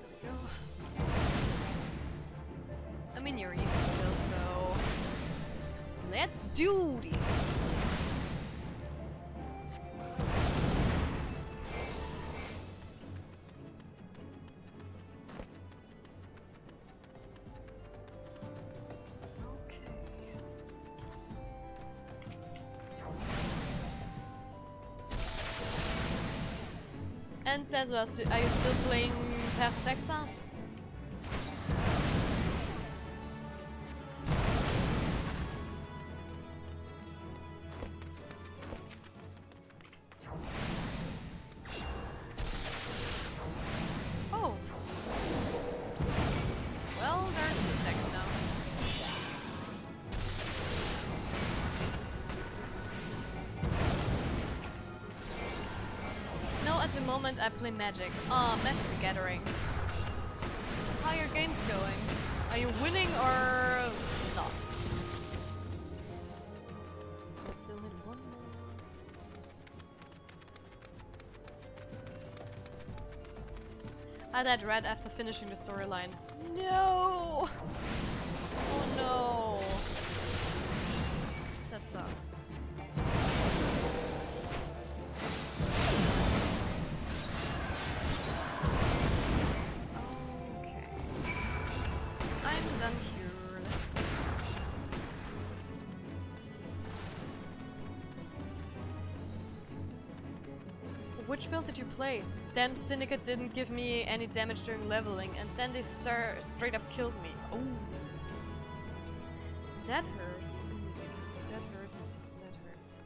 we go. I mean, you're easy to kill, so let's do this. And as well, are you still playing Path of Exiles? Oh. Well, there are two attacks now. No, at the moment I play Magic. Magic the Gathering. How are your games going? Are you winning or not? I still need one more. I died right after finishing the storyline. No! Oh no! That sucks. Done here. Let's go. Which build did you play? Damn Syndicate didn't give me any damage during leveling, and then they straight up killed me. Oh, that hurts. Indeed. That hurts. That hurts.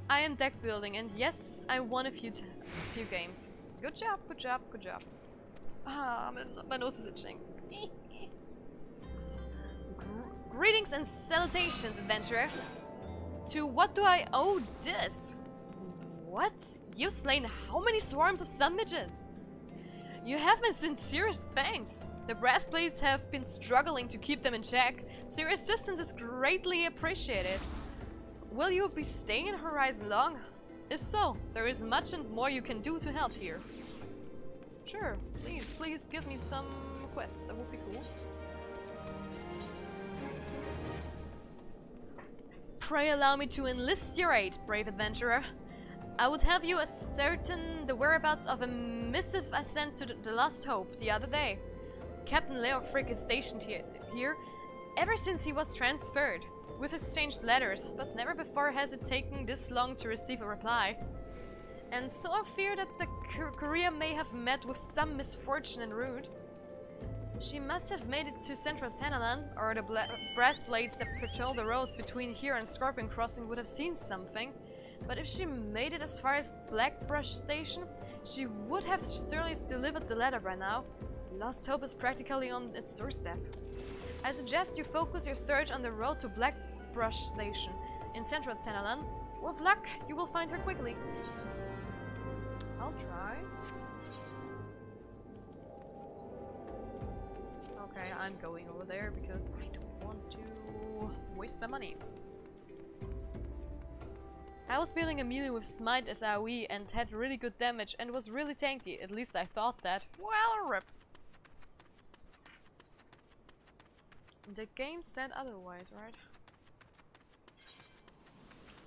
I am deck building, and yes, I won a few games. Good job. Good job. Good job. Ah, my nose is itching. Greetings and salutations, adventurer. To what do I owe this? What? You've slain how many swarms of sun midgets? You have my sincerest thanks. The brass blades have been struggling to keep them in check, so your assistance is greatly appreciated. Will you be staying in Horizon long? If so, there is much and more you can do to help here. Sure, please give me some quests, that would be cool. Pray allow me to enlist your aid, brave adventurer. I would have you ascertain the whereabouts of a missive I sent to the Lost Hope the other day. Captain Leo Frick is stationed here ever since he was transferred. We've exchanged letters, but never before has it taken this long to receive a reply. And so I fear that the courier may have met with some misfortune en route. She must have made it to central Tanalan, or the brass blades that patrol the roads between here and Scorpion Crossing would have seen something. But if she made it as far as Blackbrush Station, she would have surely delivered the letter by now. Lost Hope is practically on its doorstep. I suggest you focus your search on the road to Blackbrush Station in central Tanalan. With luck, you will find her quickly. I'll try. I'm going over there because I don't want to waste my money. I was building a melee with Smite as AoE and had really good damage and was really tanky. At least I thought that. Well, rip. The game said otherwise, right?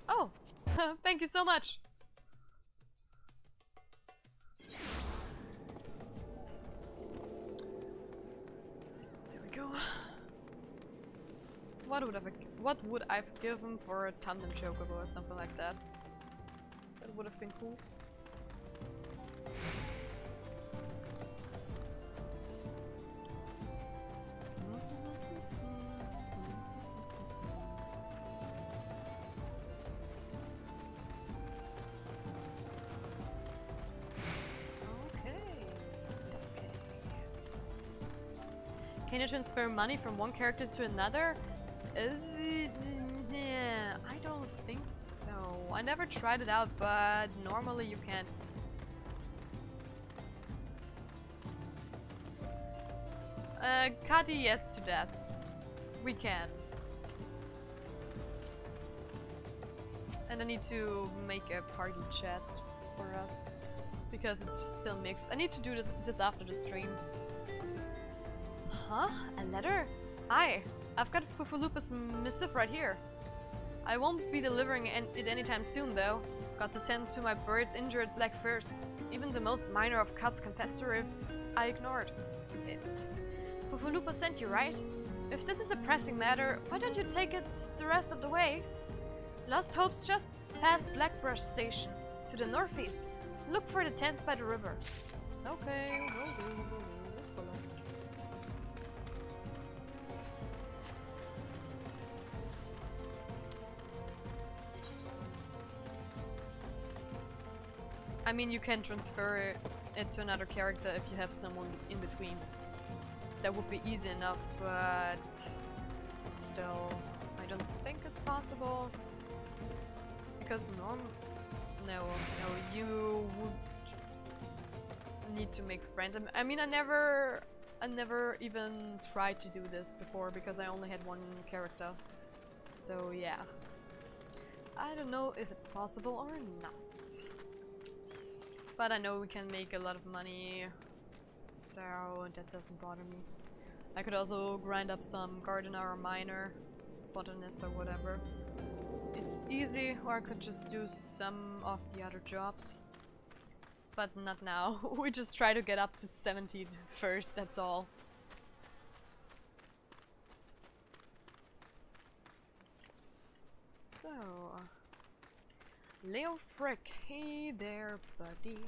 Oh! Thank you so much! There we go. What would I've given for a tandem chocobo or something like that? That would have been cool. Can you transfer money from one character to another? Yeah, I don't think so. I never tried it out, but normally you can't. Kati, yes to that. We can. And I need to make a party chat for us because it's still mixed. I need to do this after the stream. Huh? A letter? Aye, I've got Fufulupa's missive right here. I won't be delivering it anytime soon though. Got to tend to my bird's injured leg first. Even the most minor of cuts can fester if I ignored it. Fufulupa sent you, right? If this is a pressing matter, why don't you take it the rest of the way? Lost Hope's just past Blackbrush Station, to the northeast. Look for the tents by the river. Okay, will do. I mean, you can transfer it to another character if you have someone in between. That would be easy enough, but still, I don't think it's possible. Because no, you would need to make friends. I mean, I never even tried to do this before because I only had one character. So yeah, I don't know if it's possible or not. But I know we can make a lot of money, so that doesn't bother me. I could also grind up some gardener or miner, botanist or whatever. It's easy, or I could just do some of the other jobs. But not now. We just try to get up to 70 first, that's all. So... Leo Frick, hey there, buddy.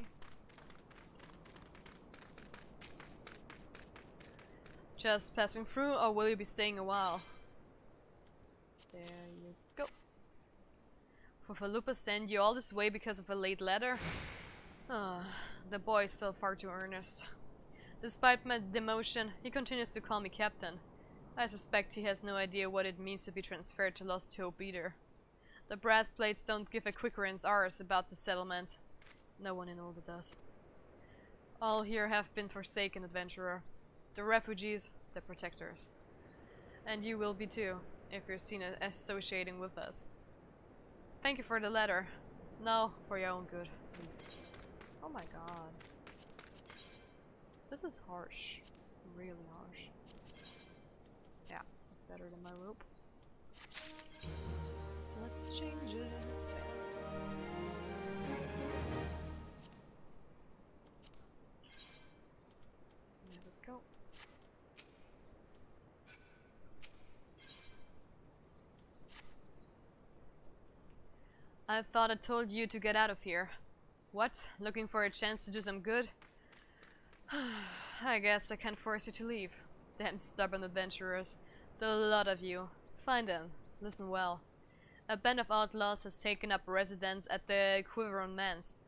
Just passing through, or will you be staying a while? There you go. Fufalupa sent you all this way because of a late letter? The boy is still far too earnest. Despite my demotion, he continues to call me captain. I suspect he has no idea what it means to be transferred to Lost Hope either. The brass plates don't give a quicker ours about the settlement. No one in Olda does. All here have been forsaken, adventurer. The refugees, the protectors. And you will be too, if you're seen associating with us. Thank you for the letter. Now, for your own good. Oh my god. This is harsh. Really harsh. Yeah, it's better than my rope. So let's change it. There we go. I thought I told you to get out of here. What? Looking for a chance to do some good? I guess I can't force you to leave. Damn stubborn adventurers. The lot of you. Fine then. Listen well. A band of outlaws has taken up residence at the Quiveron Manse,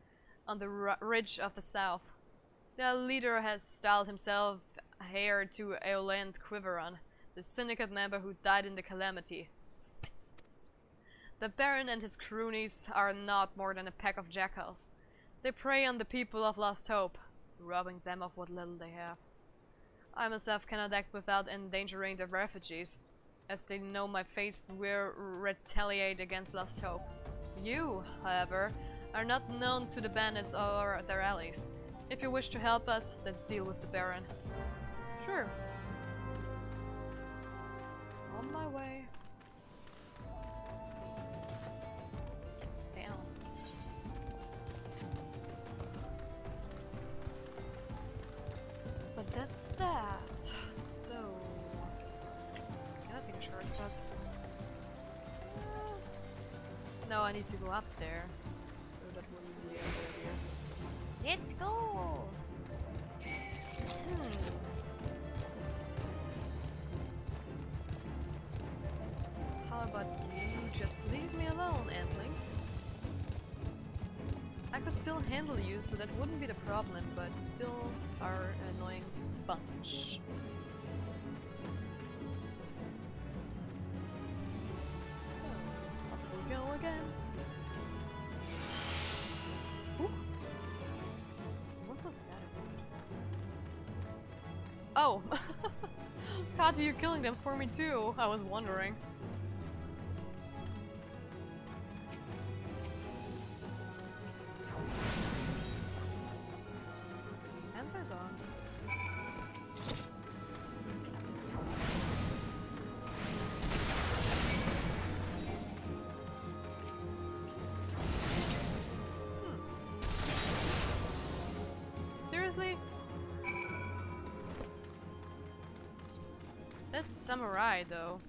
on the ridge of the south. Their leader has styled himself heir to Eoland Quiveron, the syndicate member who died in the calamity. Spit. The Baron and his cronies are not more than a pack of jackals. They prey on the people of Lost Hope, robbing them of what little they have. I myself cannot act without endangering the refugees, as they know my face will retaliate against Lost Hope. You, however, are not known to the bandits or their allies. If you wish to help us, then deal with the Baron. Sure. On my way. Damn. But that's that. So... Can I take a shortcut? No, I need to go up there. So that wouldn't be a good idea. Let's go! How about you just leave me alone, Endlings? I could still handle you, so that wouldn't be the problem, but you still are an annoying bunch. So, up we go again. Ooh. What was that about? Oh! God, you're killing them for me too, I was wondering. And they're gone. Seriously? That's samurai though.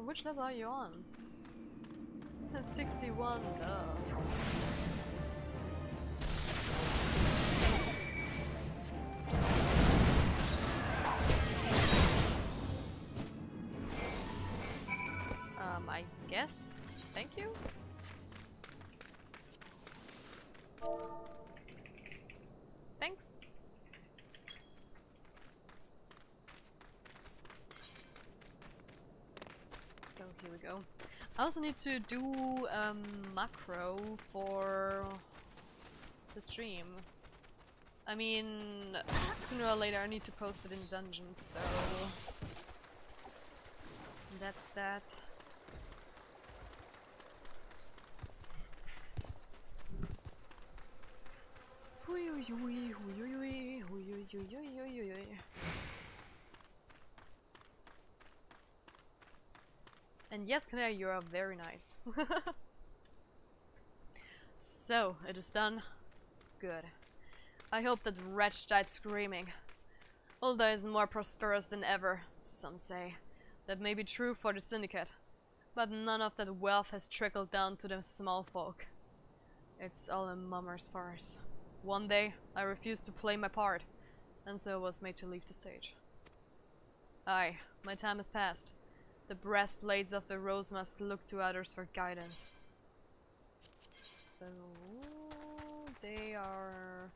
Which level are you on? That's 61 though. I guess. Thank you. Thanks. So here we go. I also need to do macro for the stream. I mean, sooner or later I need to post it in dungeons, so that's that. And yes, Claire, you are very nice. So, it is done. Good. I hope that wretch died screaming. Ulda is more prosperous than ever, some say. That may be true for the Syndicate, but none of that wealth has trickled down to the small folk. It's all a mummer's farce. One day, I refused to play my part, and so was made to leave the stage. Aye, my time has passed. The brass blades of the rose must look to others for guidance. So... they are...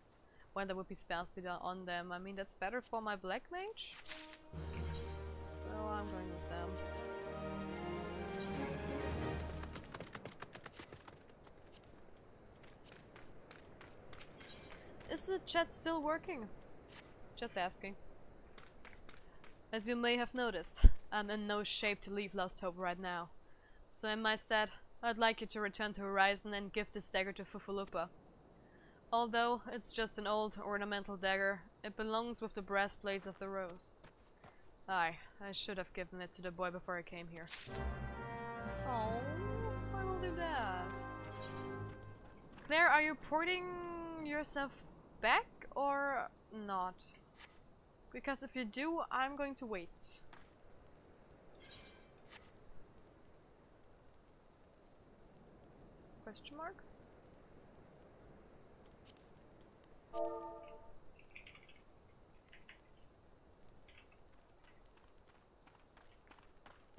when there would be spell speed on them, I mean that's better for my black mage. So I'm going with them. Is the chat still working? Just asking. As you may have noticed, I'm in no shape to leave Lost Hope right now. So in my stead, I'd like you to return to Horizon and give this dagger to Fufulupa. Although it's just an old ornamental dagger, it belongs with the brass blades of the rose. Aye, I should have given it to the boy before I came here. Oh, I will do that. Claire, are you porting yourself back or not? Because if you do, I'm going to wait. Question mark?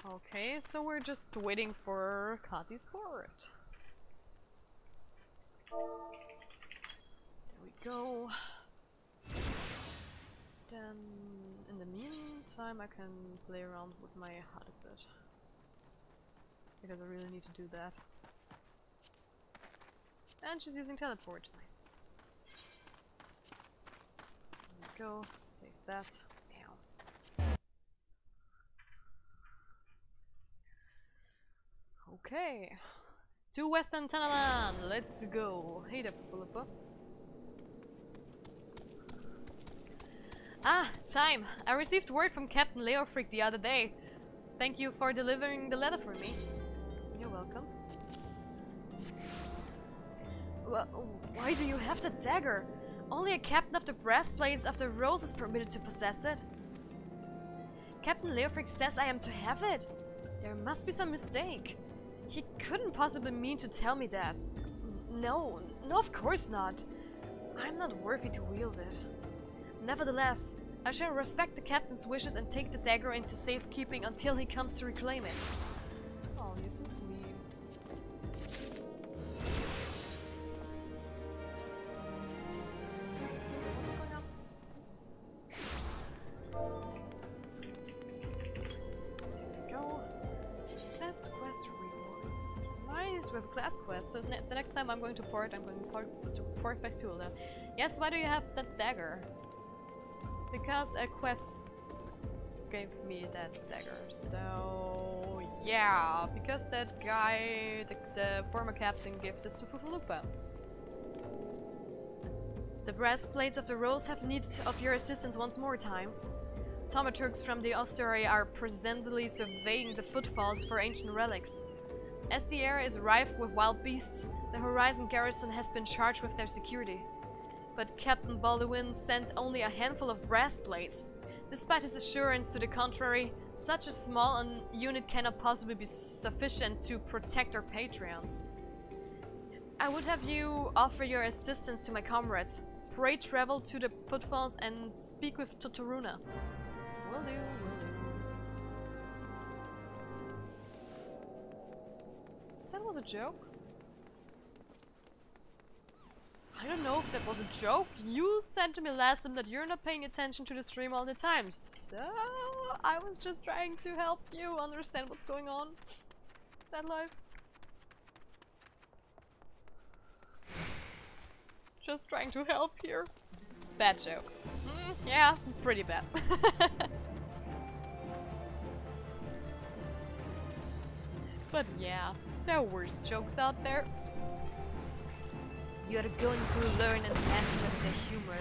Okay, so we're just waiting for Kati's court. There we go. Then, in the meantime, I can play around with my HUD a bit. Because I really need to do that. And she's using teleport. Nice. There we go. Save that. Ow. Okay. To Western Tunnelland, let's go. Hey there, Pupulupa. Ah, time. I received word from Captain Leofric the other day. Thank you for delivering the letter for me. You're welcome. Why do you have the dagger? Only a captain of the breastplates of the rose is permitted to possess it. Captain Leofric says I am to have it. There must be some mistake. He couldn't possibly mean to tell me that. No, of course not. I'm not worthy to wield it. Nevertheless, I shall respect the captain's wishes and take the dagger into safekeeping until he comes to reclaim it. Oh, you're so sweet. So what's going on? There we go. Best quest rewards. Nice, we have a class quest. So the next time I'm going to port, I'm going to port back to Ulda. Yes, why do you have that dagger? Because a quest gave me that dagger, so yeah, because that guy, the former captain, gave this to Pupulupa. The breastplates of the rose have need of your assistance once more time. Thaumaturgs from the ossuary are presently surveying the footfalls for ancient relics. As the air is rife with wild beasts, the Horizon garrison has been charged with their security. But Captain Baldwin sent only a handful of breastplates. Despite his assurance to the contrary, such a small unit cannot possibly be sufficient to protect our Patreons. I would have you offer your assistance to my comrades. Pray travel to the footfalls and speak with Totoruna. Will do, will do. That was a joke. I don't know if that was a joke. You said to me last time that you're not paying attention to the stream all the time, so I was just trying to help you understand what's going on. Is that life? Just trying to help here. Bad joke. Yeah, pretty bad. But yeah, there are worse jokes out there. You are going to learn and master the humor.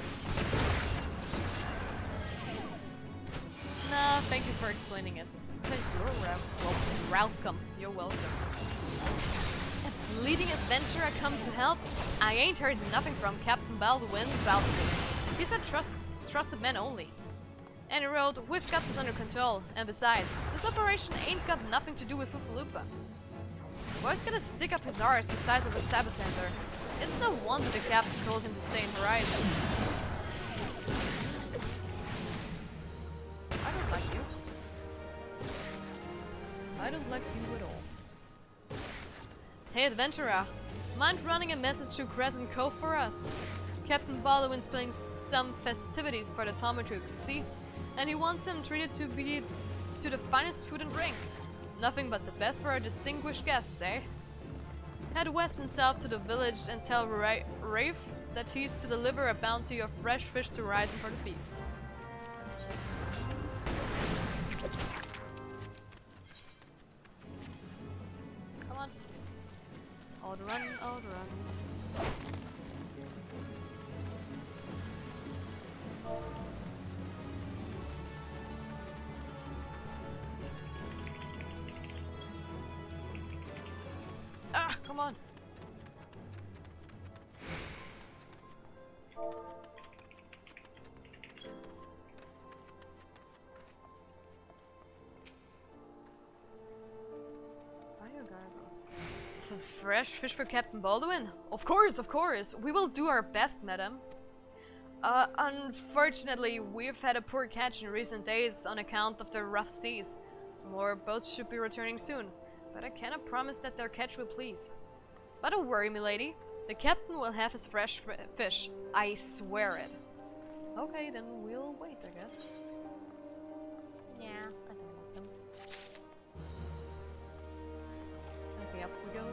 Nah, thank you for explaining it. You're welcome. You're welcome. A leading adventurer come to help? I ain't heard nothing from Captain Baldwin about this. He's a trusted man only. Any road, we've got this under control. And besides, this operation ain't got nothing to do with Pupulupa. Boy's gonna stick up his arse the size of a sabotander. It's no wonder the captain told him to stay in Horizon. I don't like you. I don't like you at all. Hey adventurer, mind running a message to Crescent Cove for us? Captain Baldwin's planning some festivities for the Thaumaturgs, see? And he wants them treated to the finest food and drink. Nothing but the best for our distinguished guests, eh? Head west and south to the village and tell Rafe that he's to deliver a bounty of fresh fish to Horizon for the feast. Come on. Outrun, outrun. Ah, come on. Fresh fish for Captain Baldwin? Of course, of course. We will do our best, madam. Unfortunately, we've had a poor catch in recent days on account of the rough seas. More boats should be returning soon, but I cannot promise that their catch will please. But don't worry, milady. The captain will have his fresh fish. I swear it. Okay, then we'll wait, I guess. Yeah, I don't like them. Okay, up we go.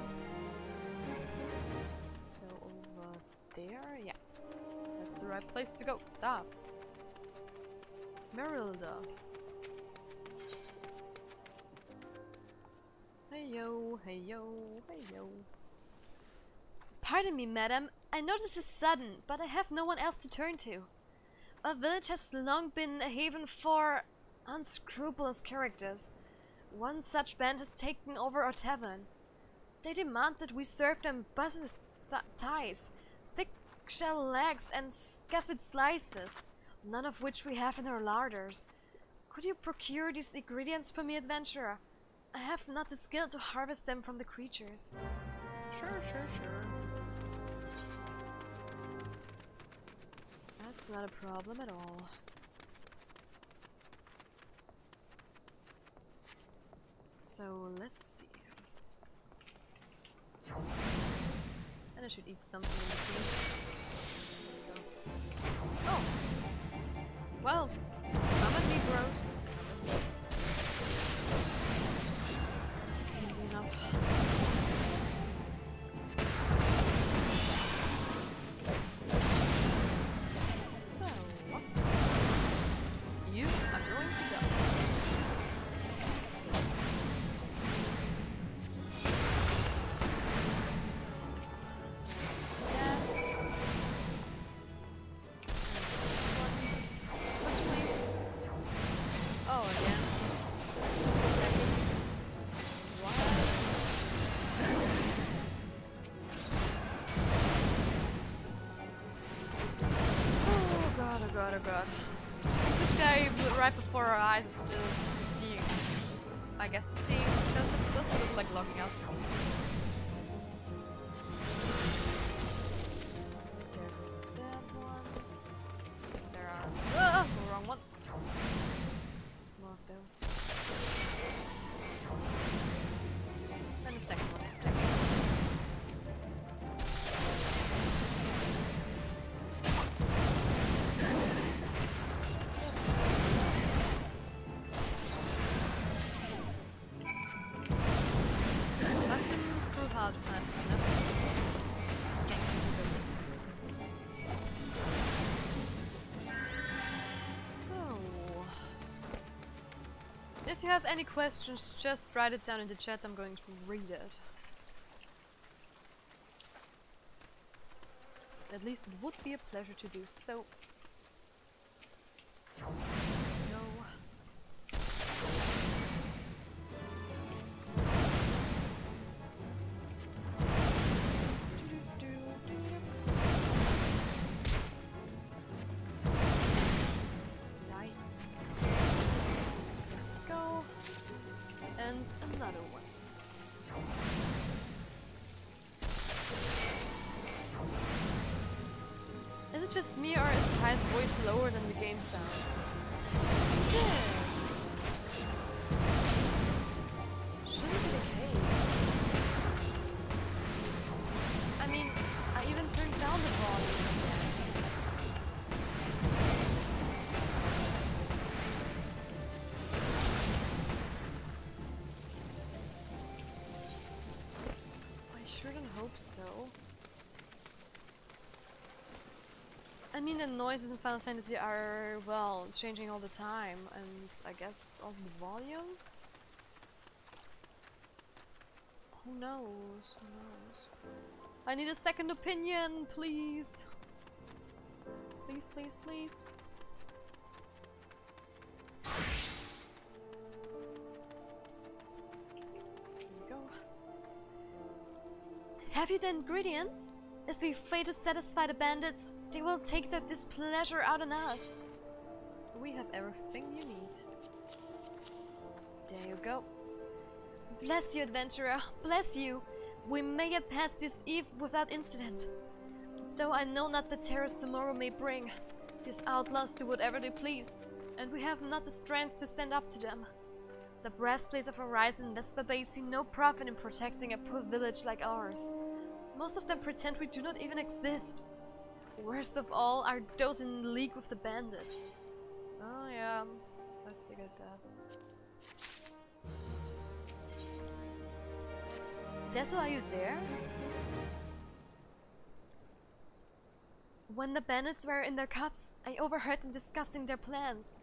So over there, yeah. That's the right place to go. Stop. Merilda. Hey yo. hey yo, hey yo. Pardon me, madam. I know this is sudden, but I have no one else to turn to. Our village has long been a haven for unscrupulous characters. One such band has taken over our tavern. They demand that we serve them buzzard thighs, thick shell legs, and scaffed slices, none of which we have in our larders. Could you procure these ingredients for me, adventurer? I have not the skill to harvest them from the creatures. Sure. That's not a problem at all. So let's see. And I should eat something in between. Oh! Well, come at me, gross. Easy enough. So, you are going to die. Oh god. This guy right before our eyes is to see. I guess to see. Doesn't look like locking out to me. There goes that one. There are. Wrong one. More of those. And the second one is attacking. If you have any questions, just write it down in the chat. I'm going to read it. At least it would be a pleasure to do so. No. And another one. Is it just me, or is Ty's voice lower than the game sound? Yeah. Shouldn't be the case. I mean, I even turned down the volume. Hope so. I mean, the noises in Final Fantasy are, well, changing all the time, and I guess also the volume? Who knows? Who knows? I need a second opinion, please! Please, please, please. Have you the ingredients? If we fail to satisfy the bandits, they will take their displeasure out on us. We have everything you need. There you go. Bless you, adventurer. Bless you. We may get past this eve without incident. Though I know not the terrors tomorrow may bring. These outlaws do whatever they please, and we have not the strength to stand up to them. The breastplates of Horizon and Vespa Bay see no profit in protecting a poor village like ours. Most of them pretend we do not even exist. Worst of all are those in league with the bandits. Oh yeah, I figured that. Desu, are you there? When the bandits were in their cups, I overheard them discussing their plans.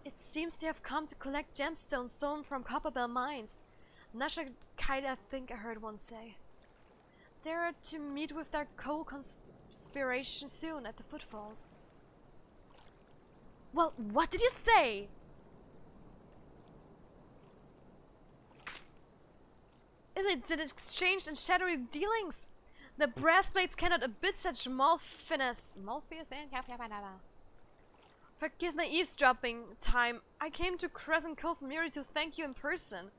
It seems they have come to collect gemstones stolen from Copperbell mines. Nasha Kite, I think I heard one say. They're to meet with their co-conspiration soon at the footfalls. Well, what did you say? It's an exchange and shadowy dealings. The brass blades cannot abid such malfiness. Forgive my eavesdropping time. I came to Crescent Cove merely to thank you in person.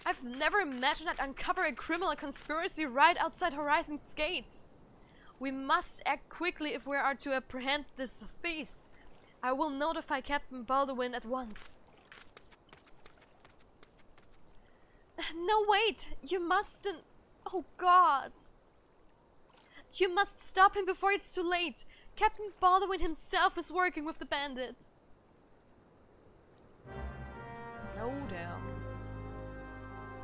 I've never imagined I'd uncover a criminal conspiracy right outside Horizon's gates. We must act quickly if we are to apprehend this thieves. I will notify Captain Baldwin at once. No, wait! You mustn't... Oh, gods! You must stop him before it's too late! Captain Baldwin himself is working with the bandits! No damn.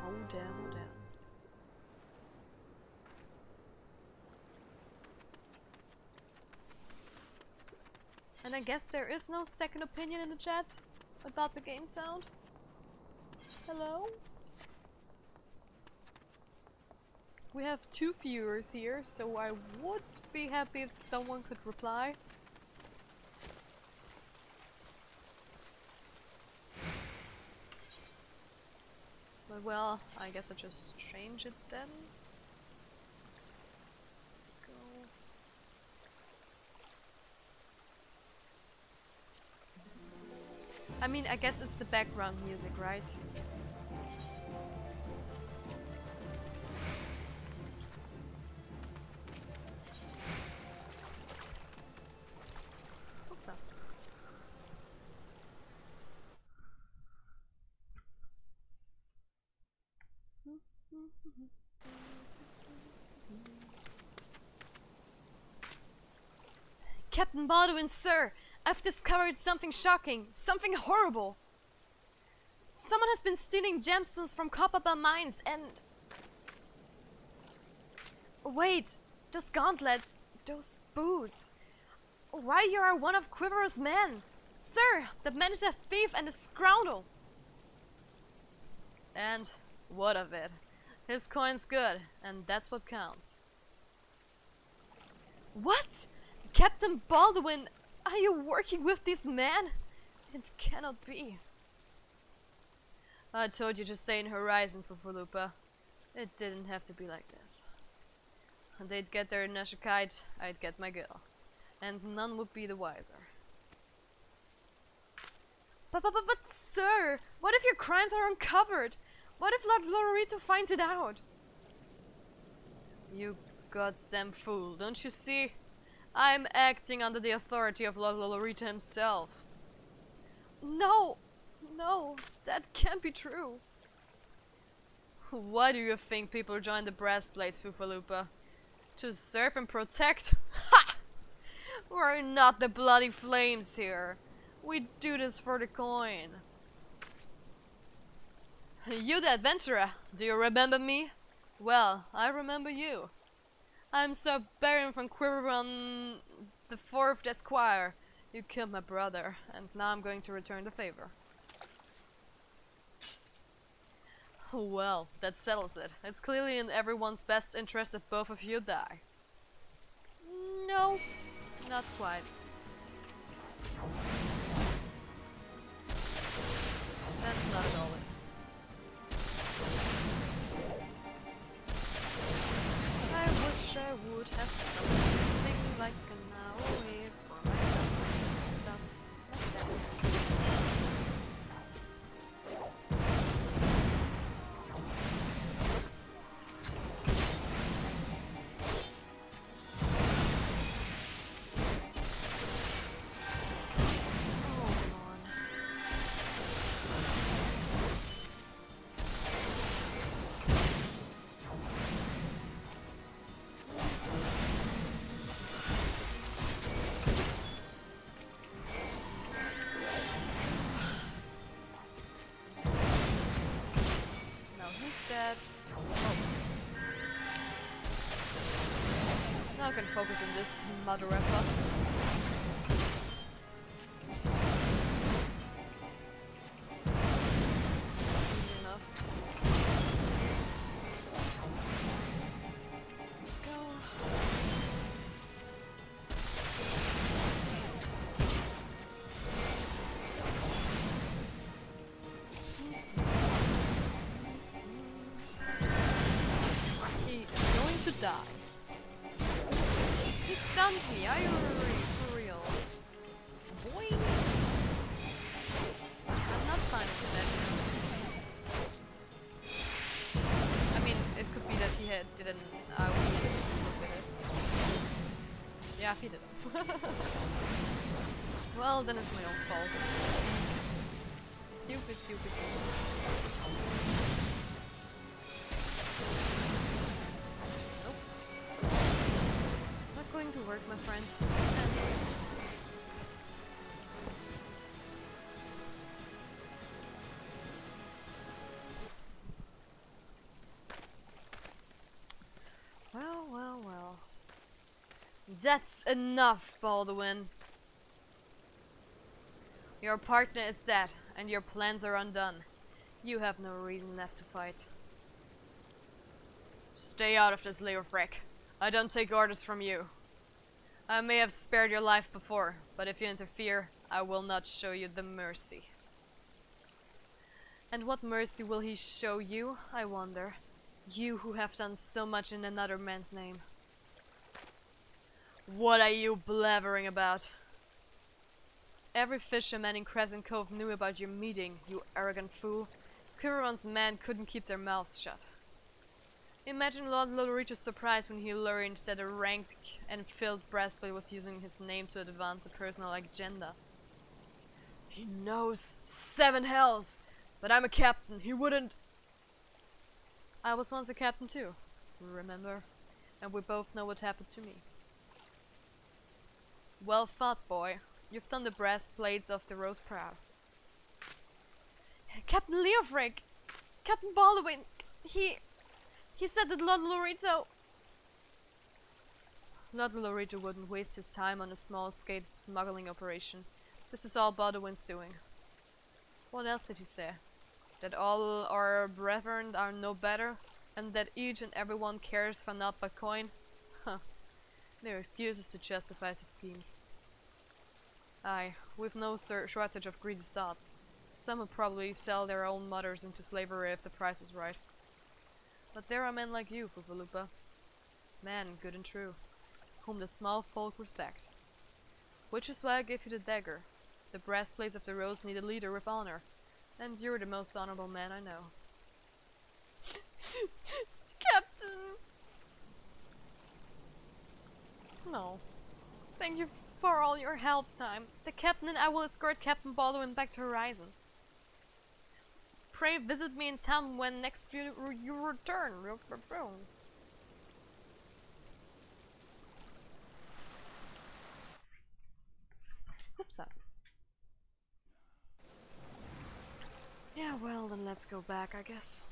Oh damn, oh damn. And I guess there is no second opinion in the chat about the game sound. Hello? We have 2 viewers here, so I would be happy if someone could reply. But well, I guess I'll just change it then. Go. I mean, I guess it's the background music, right? Captain Baldwin, sir! I've discovered something shocking, something horrible! Someone has been stealing gemstones from Copperbell mines and... Wait! Those gauntlets, those boots... Why, you are one of Quiver's men! Sir, that man is a thief and a scoundrel! And what of it? His coin's good, and that's what counts. What? Captain Baldwin, are you working with this man? It cannot be. I told you to stay in Horizon, Fufalupa. It didn't have to be like this. They'd get their Nashakite, I'd get my girl. And none would be the wiser. But sir, what if your crimes are uncovered? What if Lord Lorito finds it out? You goddamn fool, don't you see? I'm acting under the authority of Lord Lorito himself. No, no, that can't be true. Why do you think people join the Brass Blades, Fufalupa? To serve and protect? Ha! We're not the bloody flames here. We do this for the coin. You the adventurer, do you remember me? Well, I remember you. I'm Sir Baron from Quiveron the 4th Esquire. You killed my brother, and now I'm going to return the favor. Well, that settles it. It's clearly in everyone's best interest that both of you die. No, not quite. That's not at all it. I wish I would have something like an hour away for my guns and stuff like that. Now I can focus on this mother effer. That's easy enough. die. He stunned me, are you for real? Boy! I'm not fine with that. I mean, it could be that he didn't, we didn't look at it. Yeah, he didn't. Well, then it's my own fault. Stupid, stupid. Nope. Not going to work, my friend. Well, well, well. That's enough, Baldwin. Your partner is dead, and your plans are undone. You have no reason left to fight. Stay out of this, Leofric. I don't take orders from you. I may have spared your life before, but if you interfere, I will not show you the mercy. And what mercy will he show you, I wonder? You who have done so much in another man's name. What are you blabbering about? Every fisherman in Crescent Cove knew about your meeting, you arrogant fool. Quiron's men couldn't keep their mouths shut. Imagine Lord Lodorito's surprise when he learned that a ranked and filled breastplate was using his name to advance a personal agenda. He knows 7 hells, but I'm a captain, he wouldn't... I was once a captain too, remember? And we both know what happened to me. Well fought, boy. You've done the breastplates of the Rose proud. Captain Leofric! Captain Baldwin! He said that Lord Lorito... Lord Lorito wouldn't waste his time on a small-scale smuggling operation. This is all Baldwin's doing. What else did he say? That all our brethren are no better, and that each and everyone cares for naught but coin? Huh. They're excuses to justify his schemes. Aye, we've no shortage of greedy sots. Some would probably sell their own mothers into slavery if the price was right. But there are men like you, Fufalupa. Men, good and true, whom the small folk respect. Which is why I gave you the dagger. The breastplates of the Rose need a leader with honor, and you're the most honorable man I know. Captain! No. Thank you for all your help, Time. The captain and I will escort Captain Baldwin back to Horizon. Pray visit me in town when next you return. Oops. Yeah, well, then let's go back, I guess.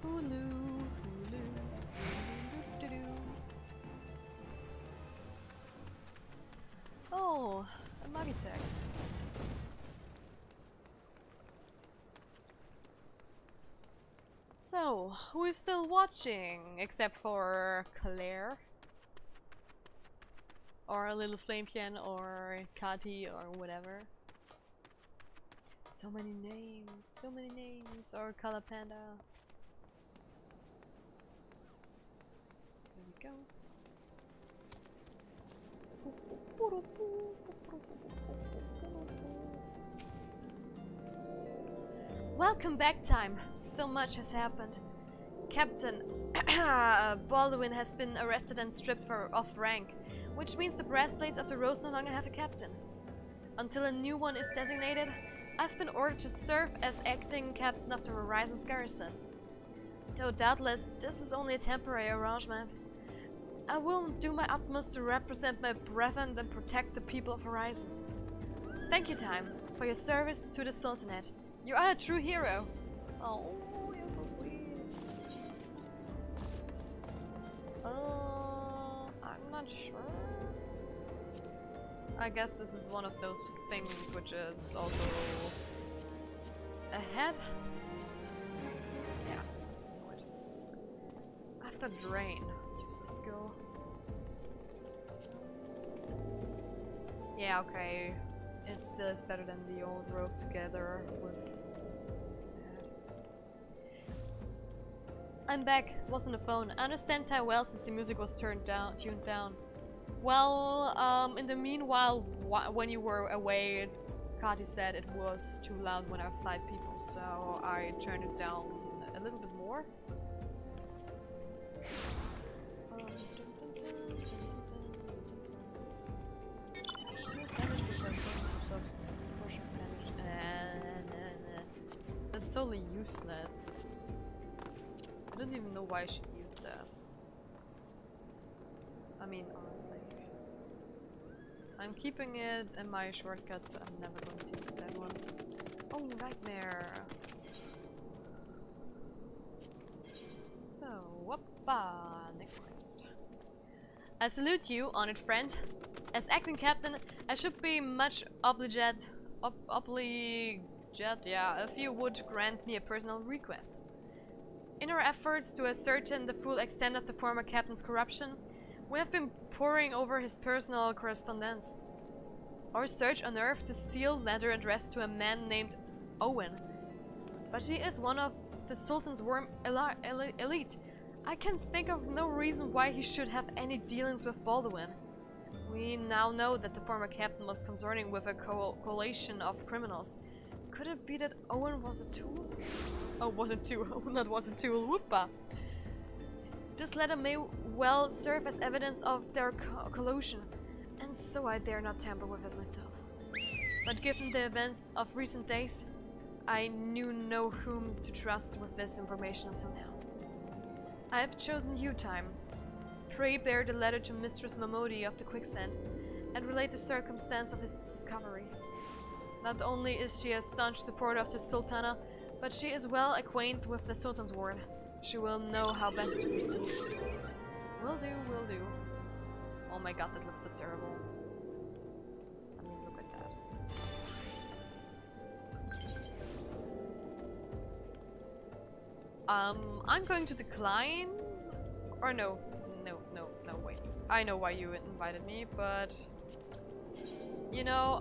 Hulu, Hulu, doo-doo-doo. Oh, a Magitech. So, who is still watching? Except for Claire? Or Little Flamepian, or Kati, or whatever. So many names, or Color Panda. There we go. Welcome back, Time. So much has happened. Captain Baldwin has been arrested and stripped off rank, which means the breastplates of the Rose no longer have a captain. Until a new one is designated, I've been ordered to serve as acting captain of the Horizon's garrison. Though doubtless this is only a temporary arrangement, I will do my utmost to represent my brethren and protect the people of Horizon. Thank you, Time, for your service to the Sultanate. You are a true hero. Oh, you're so sweet. I'm not sure. I guess this is one of those things which is also ahead. Yeah. Wait. I've got Drain. Use the skill. Yeah, okay. it still is better than the old rope together with that. I'm back. Was on the phone. I understand Ty well since the music was tuned down. Well, in the meanwhile, when you were away, Kati said it was too loud when I have 5 people, so I turned it down a little bit more. That's totally useless. I don't even know why I should use that. I mean, honestly. I'm keeping it in my shortcuts, but I'm never going to use that one. Oh, nightmare! So, whoppa! Next quest. I salute you, honored friend. As acting captain, I should be much obliged, yeah, if you would grant me a personal request. In our efforts to ascertain the full extent of the former captain's corruption, we have been poring over his personal correspondence. Our search unearthed a sealed letter addressed to a man named Owen. But he is one of the Sultan's worm elite. I can think of no reason why he should have any dealings with Baldwin. We now know that the former captain was consorting with a coalition of criminals. Could it be that Owen was a tool? Oh, was a tool. Not was a tool. Whoopa. This letter may well serve as evidence of their collusion, and so I dare not tamper with it myself. But given the events of recent days, I knew no whom to trust with this information until now. I have chosen you, Time. Pray bear the letter to Mistress Mamodi of the Quicksand, and relate the circumstance of his discovery. Not only is she a staunch supporter of the Sultana, but she is well acquainted with the Sultan's ward. She will know how best to proceed. Will do, will do. Oh my god, that looks so terrible. I mean, look at that. I'm going to decline. Or no, wait. I know why you invited me, but... You know,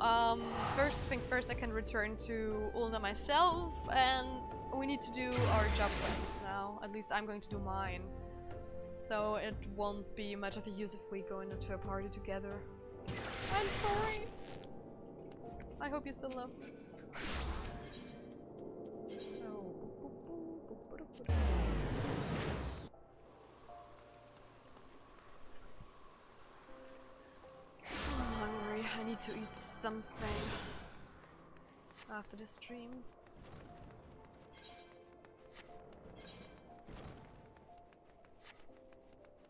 first things first, I can return to Ulna myself, and we need to do our job quests now. At least I'm going to do mine. So it won't be much of a use if we go into a party together. I'm sorry! I hope you still love me. So... I'm hungry. I need to eat something after the stream.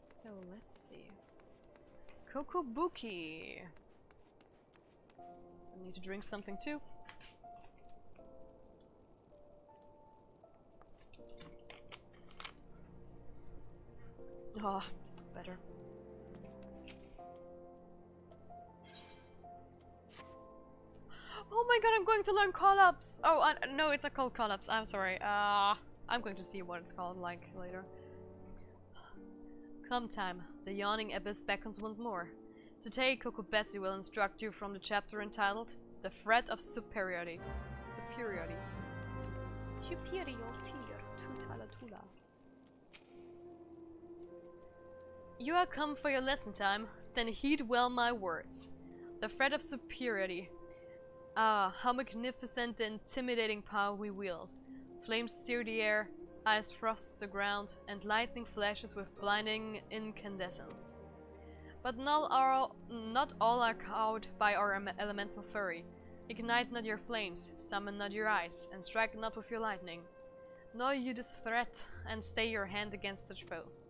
So let's see. Kokobuki. I need to drink something too. Ah, oh, better. Oh my god, I'm going to learn call-ups! Oh, no, it's not called call-ups. I'm sorry. I'm going to see what it's called like later. Come time, the yawning abyss beckons once more. Today, Coco Betsy will instruct you from the chapter entitled The Threat of Superiority. Superiority. Superiority. You are come for your lesson time, then heed well my words. The threat of superiority. Ah, how magnificent the intimidating power we wield. Flames sear the air, ice frosts the ground, and lightning flashes with blinding incandescence. But not all are cowed by our elemental fury. Ignite not your flames, summon not your ice, and strike not with your lightning. Know you this threat, and stay your hand against such foes.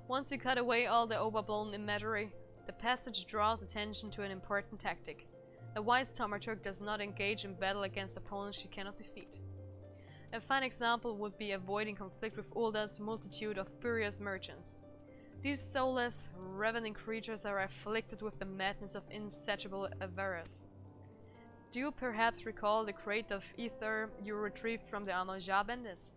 Once you cut away all the overblown imagery, the passage draws attention to an important tactic. A wise thaumaturg does not engage in battle against opponents she cannot defeat. A fine example would be avoiding conflict with Ulda's multitude of furious merchants. These soulless, ravening creatures are afflicted with the madness of insatiable avarice. Do you perhaps recall the crate of ether you retrieved from the Amalja bandits?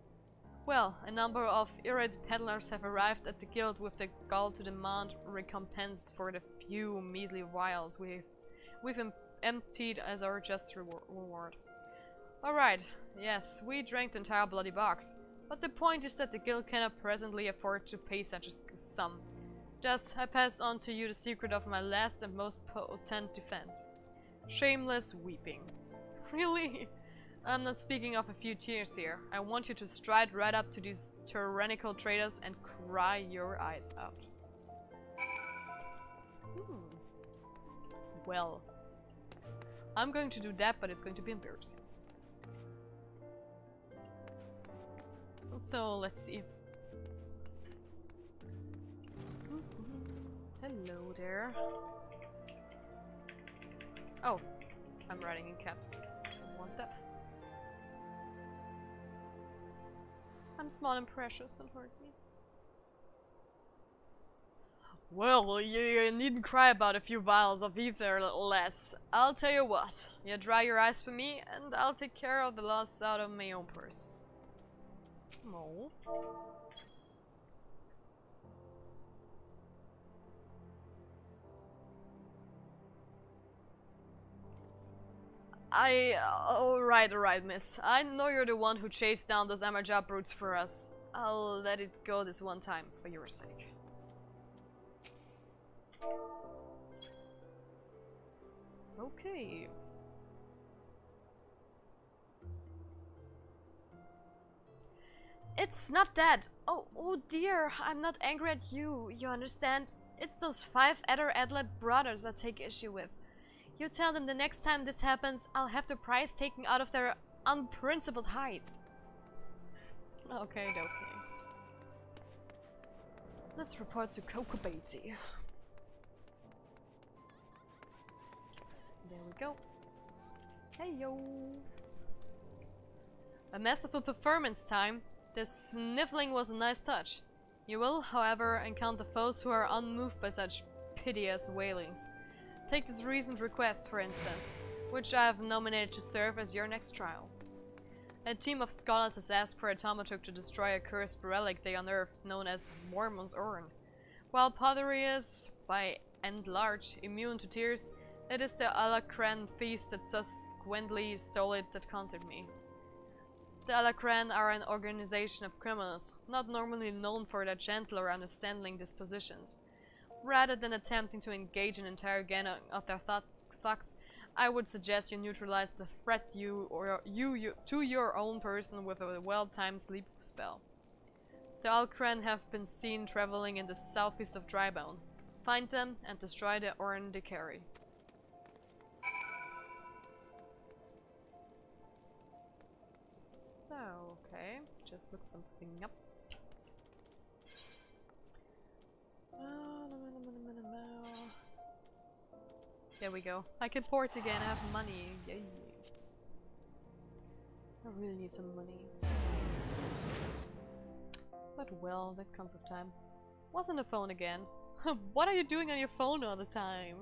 Well, a number of irate peddlers have arrived at the guild with the gall to demand recompense for the few measly vials we've emptied as our just reward. Alright, yes, we drank the entire bloody box. But the point is that the guild cannot presently afford to pay such a sum. Thus, I pass on to you the secret of my last and most potent defense. Shameless weeping. Really? I'm not speaking of a few tears here. I want you to stride right up to these tyrannical traitors and cry your eyes out. Well, I'm going to do that, but it's going to be embarrassing. So, let's see. Hello there. Oh, I'm writing in caps. I want that. I'm small and precious, don't hurt me. Well, you needn't cry about a few vials of ether less. I'll tell you what, you dry your eyes for me, and I'll take care of the loss out of my own purse. No. Alright, miss. I know you're the one who chased down those Amarja brutes for us. I'll let it go this one time, for your sake. Okay. It's not that. Oh dear, I'm not angry at you. You understand? It's those 5 other Adlet brothers I take issue with. You tell them the next time this happens, I'll have the price taken out of their unprincipled hides. Okay. Let's report to Kokobazi. There we go. Hey yo. A masterful performance time. This sniffling was a nice touch. You will, however, encounter foes who are unmoved by such piteous wailings. Take this recent request, for instance, which I have nominated to serve as your next trial. A team of scholars has asked for a thaumaturg to destroy a cursed relic they unearthed, known as Mormon's Urn. While pottery is, by and large, immune to tears, it is the Alacran thieves that subsequently stole it that concerned me. The Alacran are an organization of criminals, not normally known for their gentle or understanding dispositions. Rather than attempting to engage an entire gang of their thugs, I would suggest you neutralize the threat to your own person with a well-timed sleep spell. The Alacran have been seen traveling in the southeast of Drybone. Find them and destroy the urn they carry. So, okay, just look something up. There we go. I can port again, I have money. Yay. I really need some money. But well, that comes with time. What's on the phone again? What are you doing on your phone all the time?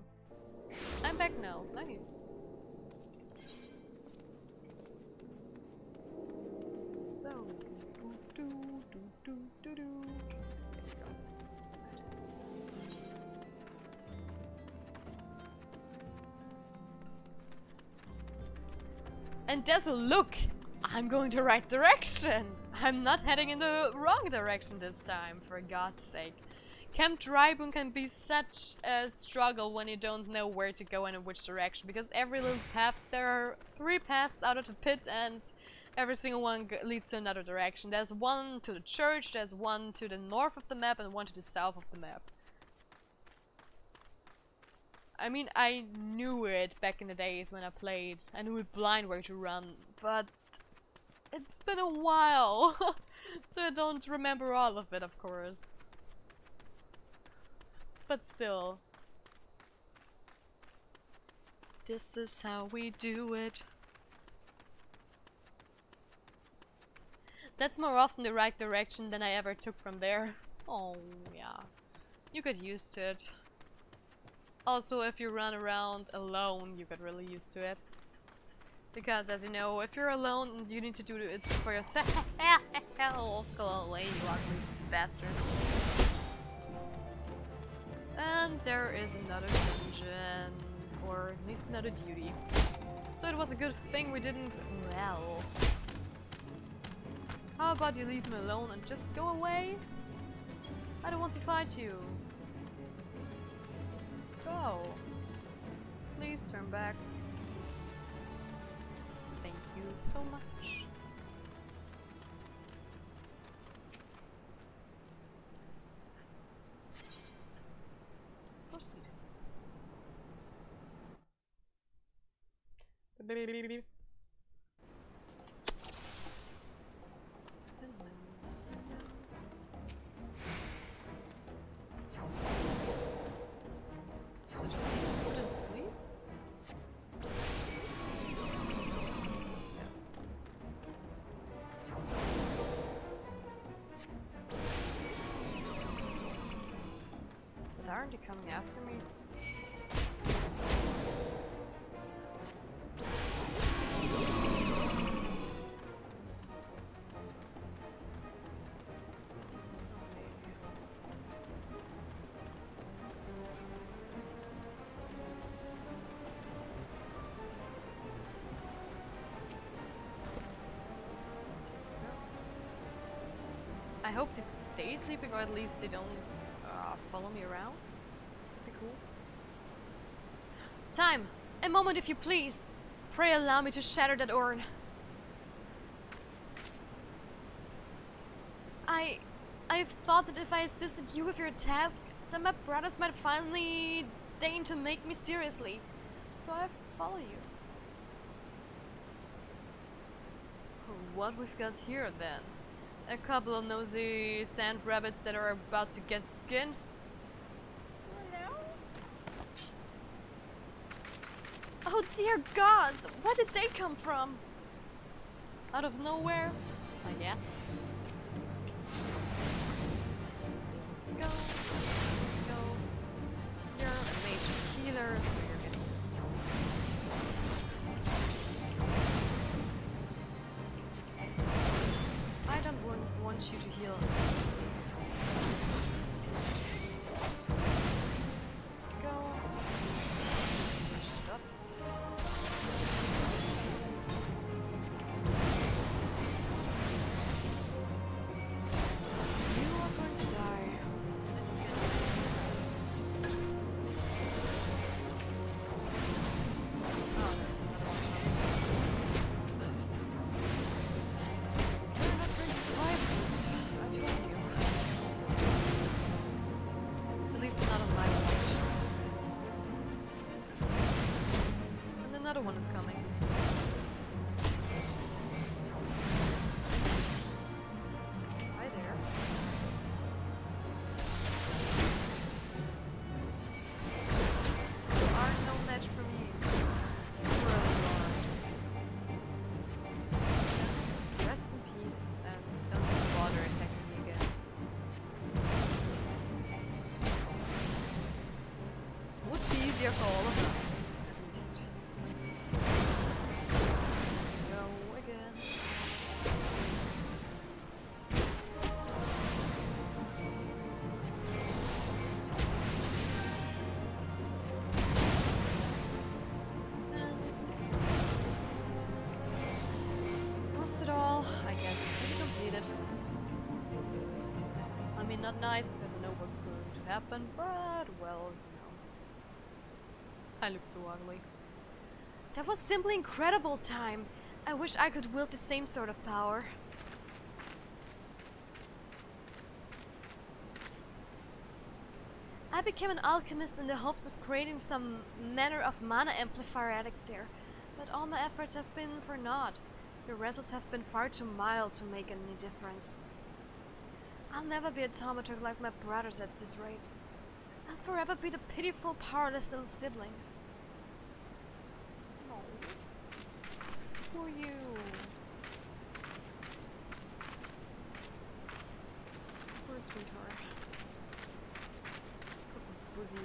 I'm back now. Nice. So, and there's a look! I'm going the right direction! I'm not heading in the wrong direction this time, for God's sake. Camp Drybone can be such a struggle when you don't know where to go and in which direction, because every little path, there are 3 paths out of the pit and every single one leads to another direction. There's one to the church, there's one to the north of the map and one to the south of the map. I mean, I knew it back in the days when I played. I knew it blind where to run, but it's been a while, so I don't remember all of it, of course. But still. This is how we do it. That's more often the right direction than I ever took from there. Oh, yeah. You get used to it. Also, if you run around alone, you get really used to it. Because, as you know, if you're alone, you need to do it for yourself. Go away, you ugly bastard. And there is another dungeon. or at least not a duty. So it was a good thing we didn't... well... How about you leave me alone and just go away? I don't want to fight you. Go. Please turn back. Thank you so much. Proceed. So just need to put him to sleep? But aren't they coming after me? I hope they stay sleeping, or at least they don't follow me around. That'd be cool. Time! A moment, if you please! Pray allow me to shatter that urn. I've thought that if I assisted you with your task, then my brothers might finally deign to make me seriously. So I follow you. What we've got here then? A couple of nosy sand rabbits that are about to get skinned. No. Oh dear God! Where did they come from? Out of nowhere, I guess. Go. Go. You're a mage healer, so you're getting this. I don't want you to heal. Go. Rush it up. You are going to die. Oh, there's another one coming. You're not going to survive this. I told you. At least not on my watch. And another one is coming. Hi there. You are no match for me. You really are. Just rest in peace and don't bother attacking me again. Would be easier for all of us, at least. Go again. Lost it all, I guess. Completed. I mean, not nice because I know what's going to happen, but well, you know. I look so ugly. That was simply incredible, Time. I wish I could wield the same sort of power. I became an alchemist in the hopes of creating some manner of mana amplifier elixir, but all my efforts have been for naught. The results have been far too mild to make any difference. I'll never be a thaumaturg like my brothers at this rate. I'll forever be the pitiful, powerless little sibling. No. Who are you? Poor sweetheart. Boozy.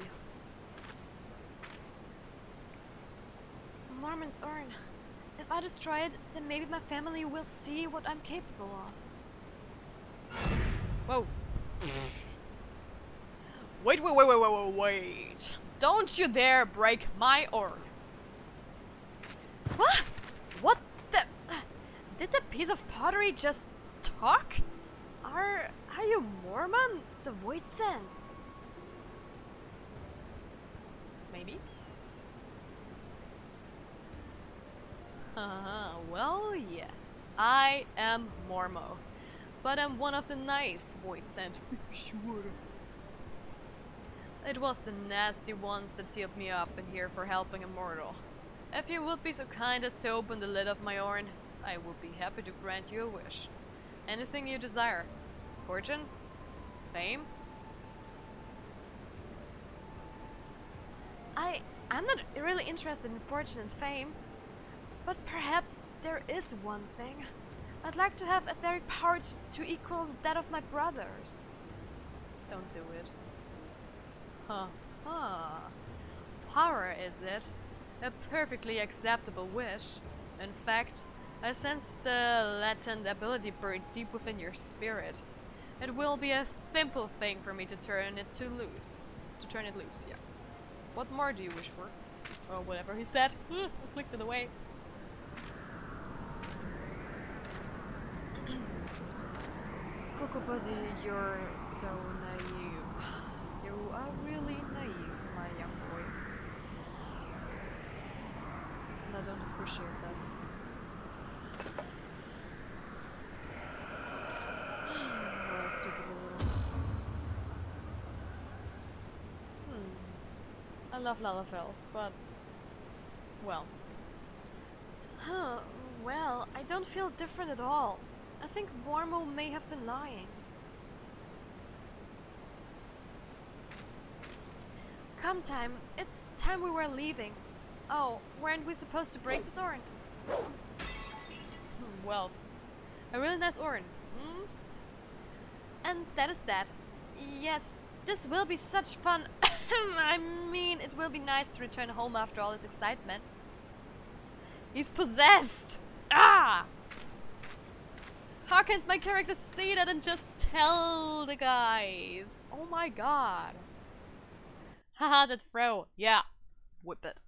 Mormon's urn. If I destroy it, then maybe my family will see what I'm capable of. Whoa. Wait. Don't you dare break my orb. What? What the... Did the piece of pottery just talk? Are you Mormon? The Void Sand? Maybe? Well, yes. I am Mormo. But I'm one of the nice Void Sand. Sure. It was the nasty ones that sealed me up in here for helping a mortal. If you would be so kind as to open the lid of my urn, I would be happy to grant you a wish. Anything you desire. Fortune? Fame? I'm not really interested in fortune and fame. But perhaps there is one thing. I'd like to have etheric power to equal that of my brothers. Don't do it. Power, is it? A perfectly acceptable wish. In fact, I sense the latent ability buried deep within your spirit. It will be a simple thing for me to turn it loose. Yeah. What more do you wish for? Or whatever he said. I flicked it away. Kokobuzzy, you're so naive. You are really naive, my young boy. And I don't appreciate that. What a stupid little... I love Lalafels, but... well. Well, I don't feel different at all. I think Warmo may have been lying. Come time, it's time we were leaving. Oh, weren't we supposed to break this urn? Well, a really nice urn. And that is that. Yes, this will be such fun. I mean, it will be nice to return home after all this excitement. He's possessed! Ah! How can't my character see that and just tell the guys? Oh my god. Haha, that throw. Yeah. Whip it.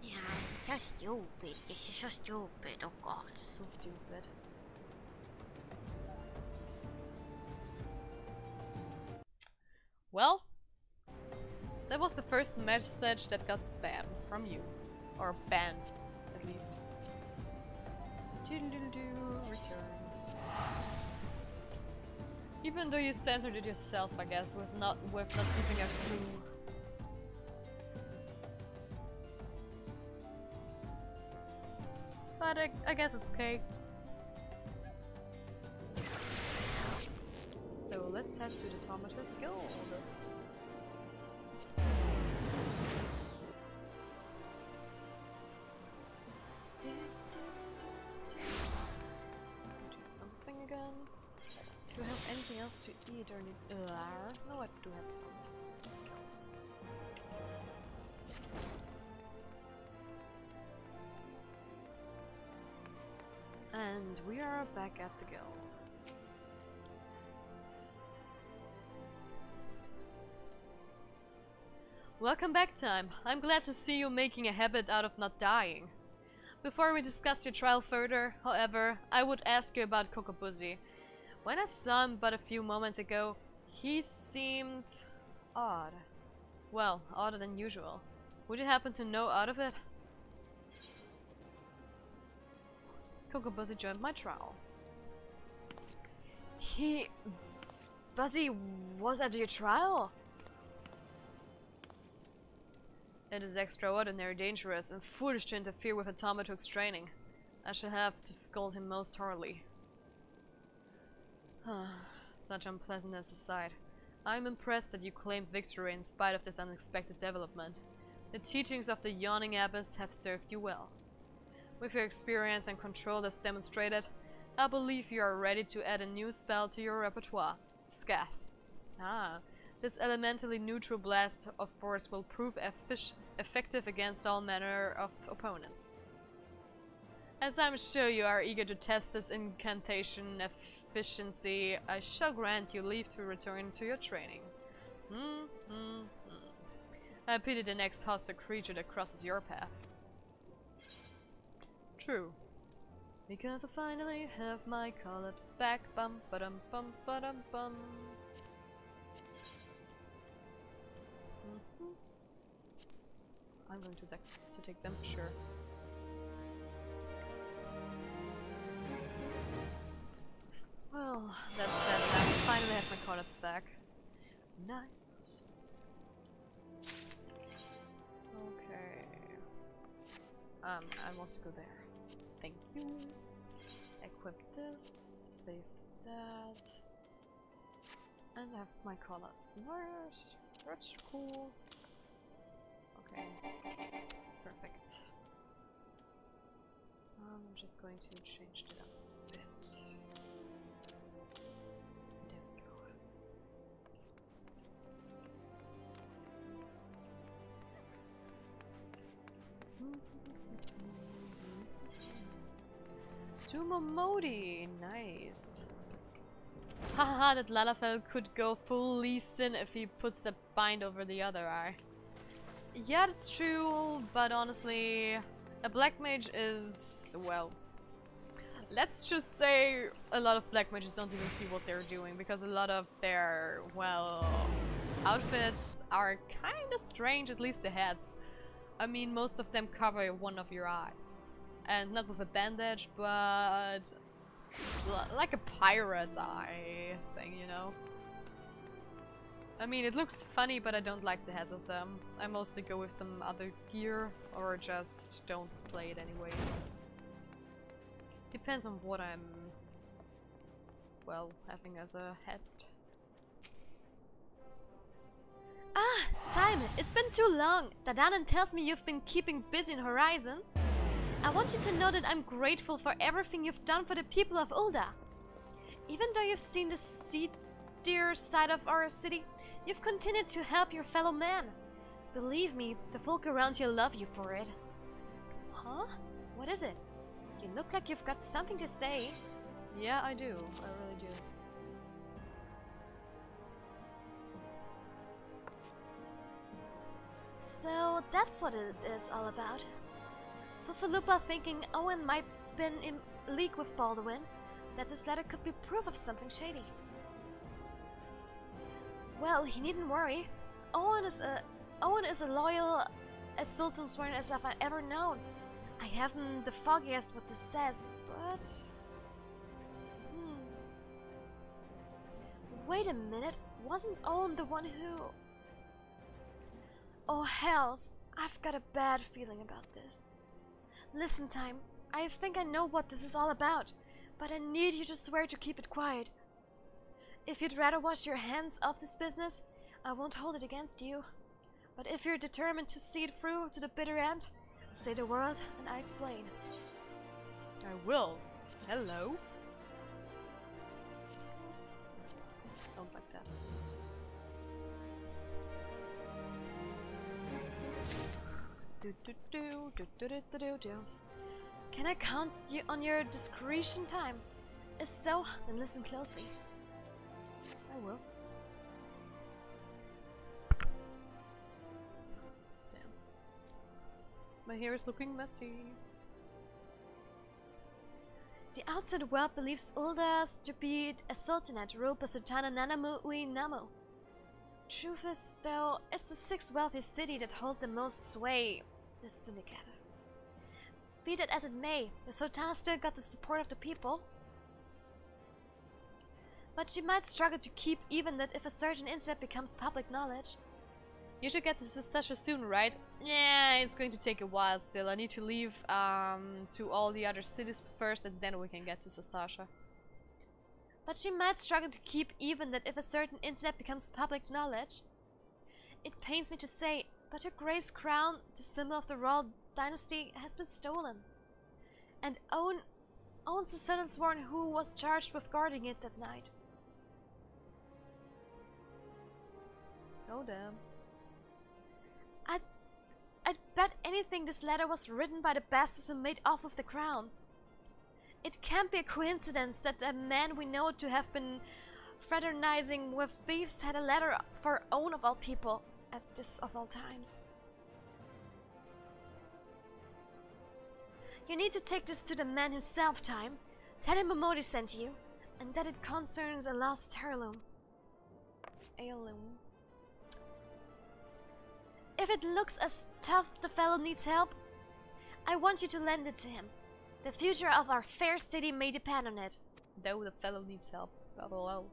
Yeah, so stupid. This is so stupid. Oh god. So stupid. Well, that was the first message that got spammed from you. Or banned, at least. Return. Even though you censored it yourself, I guess, with not giving a clue. But I guess it's okay. So let's head to the Automator Guild. Do I have anything else to eat or need? No, I do have some. And we are back at the guild. Welcome back, Time. I'm glad to see you making a habit out of not dying. Before we discuss your trial further, however, I would ask you about Kokobuzzy. When I saw him but a few moments ago, he seemed odd. Well, odder than usual. Would you happen to know out of it? Kokobuzzy joined my trial. Buzzy was at your trial? It is extraordinary, dangerous, and foolish to interfere with Automatuk's training. I shall have to scold him most hardly. Such unpleasantness aside, I am impressed that you claimed victory in spite of this unexpected development. The teachings of the Yawning Abyss have served you well. With your experience and control as demonstrated, I believe you are ready to add a new spell to your repertoire, Scath. This elementally neutral blast of force will prove effective against all manner of opponents. As I'm sure you are eager to test this incantation proficiency, I shall grant you leave to return to your training. I pity the next hostile creature that crosses your path. True. Because I finally have my collapse back. Bum ba-dum bum ba-dum bum. I'm going to take them, sure. Well, that's that. I finally have my collapse back. Nice. Okay. I want to go there. Thank you. Equip this. Save that. And have my collapse. That's cool. Okay. Perfect. I'm just going to change it up a bit. There we go. To Momodi, nice. Haha, that Lalafell could go full Lee Sin if he puts the bind over the other eye. Yeah, that's true, but honestly, a black mage is, well, let's just say a lot of black mages don't even see what they're doing, because a lot of their, well, outfits are kinda strange, at least the heads. I mean, most of them cover one of your eyes. And not with a bandage, but like a pirate's eye thing, you know? I mean, it looks funny, but I don't like the heads of them. I mostly go with some other gear, or just don't display it anyways. Depends on what I'm, well, having as a head. Ah, time! It's been too long! Dadanan tells me you've been keeping busy in Horizon. I want you to know that I'm grateful for everything you've done for the people of Ul'dah. Even though you've seen the seedier side of our city, you've continued to help your fellow man. Believe me, the folk around here love you for it. Huh? What is it? You look like you've got something to say. Yeah, I do. I really do. So that's what it is all about. Fufalupa thinking Owen might been in league with Baldwin, that this letter could be proof of something shady. Well, he needn't worry. Owen is a loyal as Sultan sworn as I've ever known. I haven't the foggiest what this says, but... Wait a minute, wasn't Owen the one who... Oh hells, I've got a bad feeling about this. Listen, Time, I think I know what this is all about, but I need you to swear to keep it quiet. If you'd rather wash your hands off this business, I won't hold it against you. But if you're determined to see it through to the bitter end, say the word and I explain. I will. Hello. Don't like that. Can I count you on your discretion, Time? If so, then listen closely. I will. Damn. My hair is looking messy. The outside world believes Ul'dah to be a sultanate ruled by Sultana Nanamu Ui Namu. Truth is, though, it's the sixth wealthiest city that holds the most sway, the syndicate. Be that as it may, the Sultana still got the support of the people. But she might struggle to keep even that if a certain incident becomes public knowledge. You should get to Sastasha soon, right? Yeah, it's going to take a while still. I need to leave to all the other cities first, and then we can get to Sastasha. But she might struggle to keep even that if a certain incident becomes public knowledge. It pains me to say, but her Grace crown, the symbol of the royal dynasty, has been stolen. And owns the Southern Sworn who was charged with guarding it that night. Oh damn. I'd bet anything this letter was written by the bastards who made off with the crown. It can't be a coincidence that a man we know to have been fraternizing with thieves had a letter for own of all people at this of all times. You need to take this to the man himself, Time. Tell him Momodi sent you, and that it concerns a lost heirloom. Heirloom. If it looks as tough the fellow needs help, I want you to lend it to him. The future of our fair city may depend on it. Though the fellow needs help. Blah, blah, blah.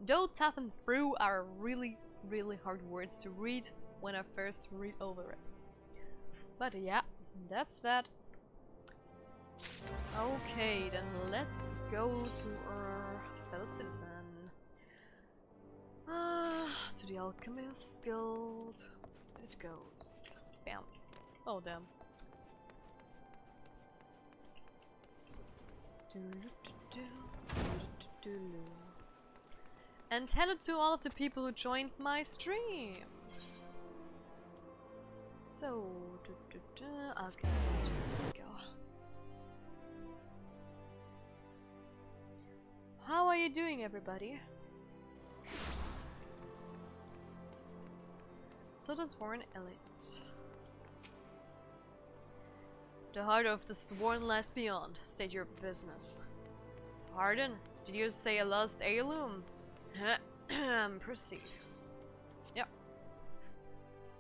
Though tough and through are really, really hard words to read when I first read over it. But yeah, that's that. Okay, then let's go to our fellow citizen. To the Alchemist Guild. It goes. Bam. Oh, damn. And hello to all of the people who joined my stream. So, Alchemist. There we go. How are you doing, everybody? Sworn Elite. The heart of the Sworn lies beyond. State your business. Pardon? Did you say a lost heirloom? Proceed. Yep.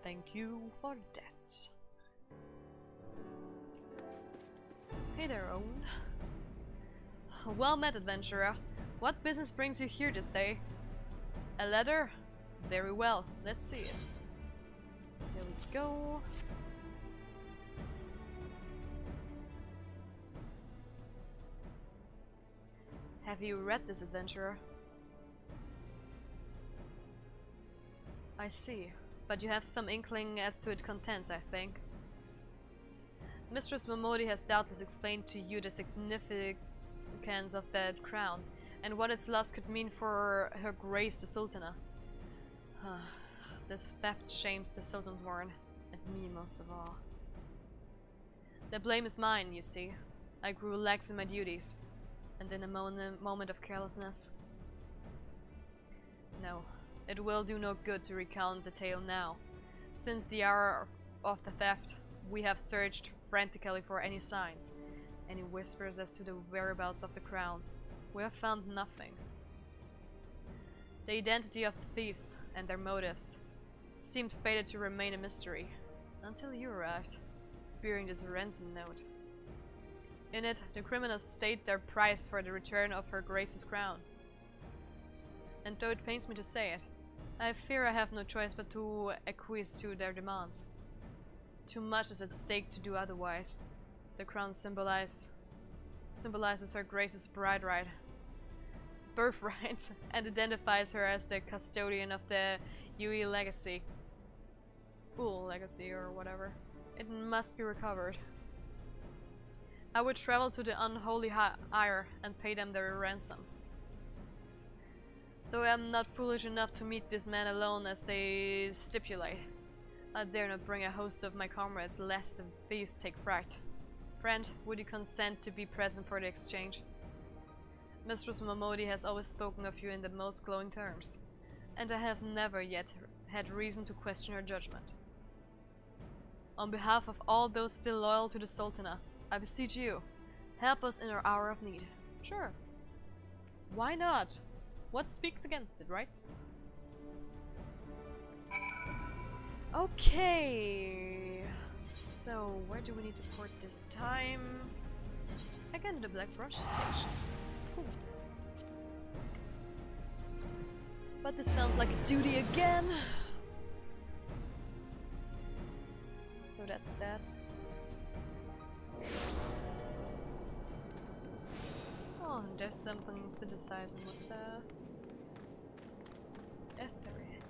Thank you for that. Hey there, Owen. Well met, adventurer. What business brings you here this day? A letter? Very well, let's see it. There we go. Have you read this, adventurer? I see, but you have some inkling as to its contents, I think. Mistress Momodi has doubtless explained to you the significance of that crown, and what its loss could mean for Her Grace the Sultana. This theft shames the Sultansworn, and me most of all. The blame is mine, you see. I grew lax in my duties, and in a moment of carelessness. No, it will do no good to recount the tale now. Since the hour of the theft, we have searched frantically for any signs, any whispers as to the whereabouts of the crown. We have found nothing. The identity of the thieves and their motives seemed fated to remain a mystery, until you arrived, bearing this ransom note. In it, the criminals state their price for the return of Her Grace's crown. And though it pains me to say it, I fear I have no choice but to acquiesce to their demands. Too much is at stake to do otherwise. The crown symbolizes Her Grace's birthright, and identifies her as the custodian of the Yui legacy. Legacy or whatever. It must be recovered. I would travel to the unholy Ire and pay them their ransom. Though I am not foolish enough to meet this man alone as they stipulate, I dare not bring a host of my comrades lest the thieves take fright. Friend, would you consent to be present for the exchange? Mistress Momodi has always spoken of you in the most glowing terms, and I have never yet had reason to question her judgment. On behalf of all those still loyal to the Sultana, I beseech you, help us in our hour of need. Sure. Why not? What speaks against it, right? Okay. So, where do we need to port this time? Again, the Black Brush Station. Cool. But this sounds like a duty again. So that's that. Oh, and there's something synthesizing with the Ethereal.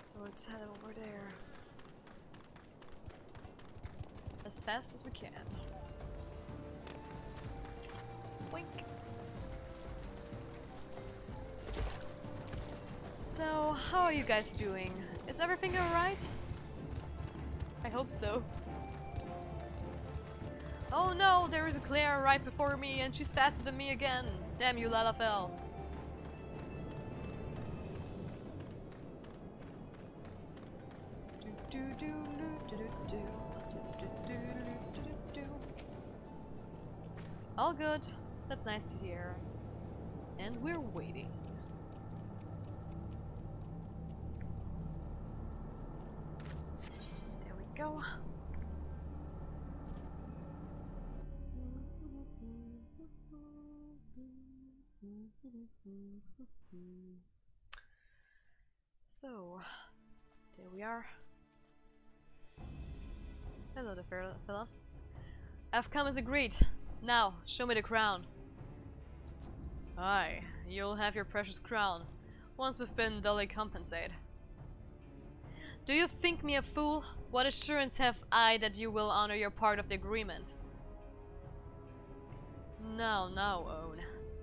So let's head over there as fast as we can. Wink. So, how are you guys doing? Is everything alright? hope so. Oh no, there is a Claire right before me and she's faster than me again. Damn you, Lalafell. All good. That's nice to hear. And we're waiting. There we go. So, there we are. Hello there, fellas. I've come as agreed. Now, show me the crown. Aye, you'll have your precious crown, once we've been duly compensated. Do you think me a fool? What assurance have I that you will honor your part of the agreement? No, Owen.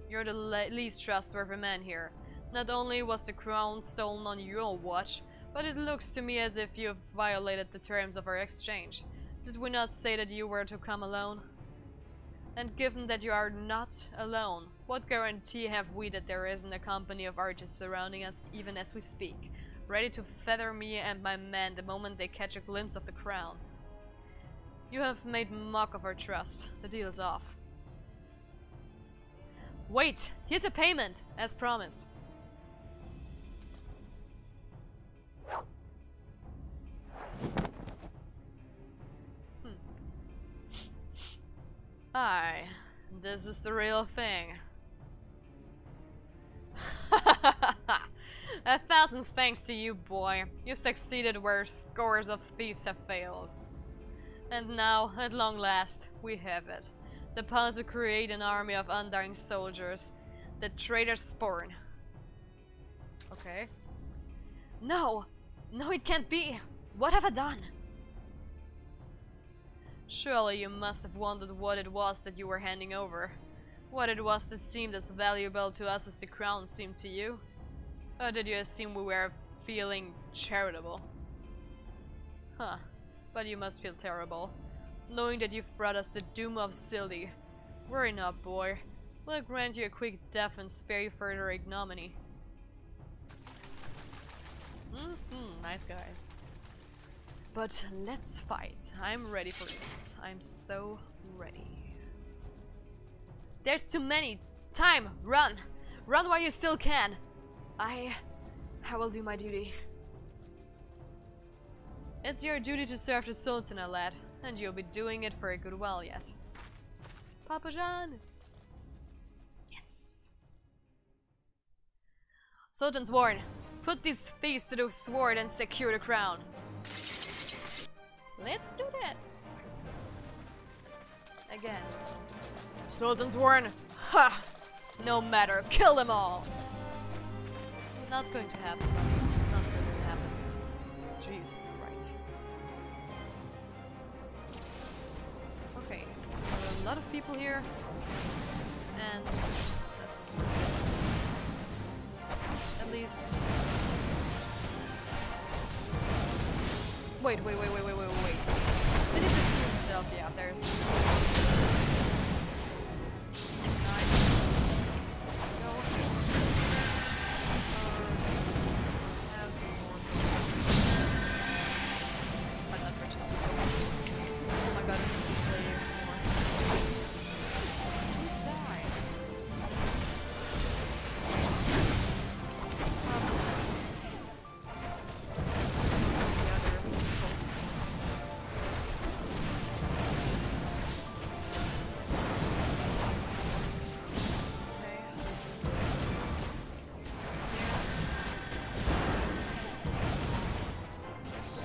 You're the least trustworthy man here. Not only was the crown stolen on your watch, but it looks to me as if you've violated the terms of our exchange. Did we not say that you were to come alone? And given that you are not alone, what guarantee have we that there isn't a company of archers surrounding us even as we speak, ready to feather me and my men the moment they catch a glimpse of the crown? You have made mock of our trust. The deal is off. Wait! Here's a payment, as promised. Aye, this is the real thing. 1,000 thanks to you, boy. You've succeeded where scores of thieves have failed. And now, at long last, we have it. The power to create an army of undying soldiers. The traitor's spawn. Okay. No! No, it can't be! What have I done? Surely you must have wondered what it was that you were handing over. What it was that seemed as valuable to us as the crown seemed to you? Or did you assume we were feeling charitable? Huh. But you must feel terrible, knowing that you've brought us the doom of Sildi. Worry not, boy. We'll grant you a quick death and spare you further ignominy. Nice guy. But let's fight. I'm ready for this. I'm so ready. There's too many. Time! Run! Run while you still can! I will do my duty. It's your duty to serve the Sultan, lad, and you'll be doing it for a good while yet. Papa Jean! Yes! Sultan's warn. Put these thieves to the sword and secure the crown. Let's do this! Again. Sultan's warn! Ha! No matter, kill them all! Not going to happen. Not going to happen. Jeez, right. Okay, there are a lot of people here. And that's at least. Wait. Did he just see himself? Yeah, there's. It's nice. No, but not for two. Oh my god, it was way more. Please die.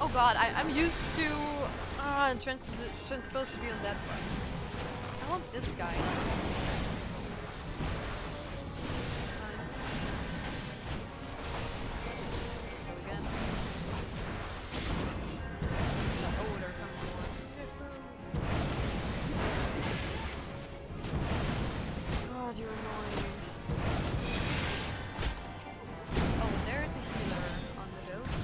Oh god, I'm used to transposed to be on that one. I want this guy. Go again. Oh, they're coming more. God, you're annoying. Oh, there's a healer on the dose.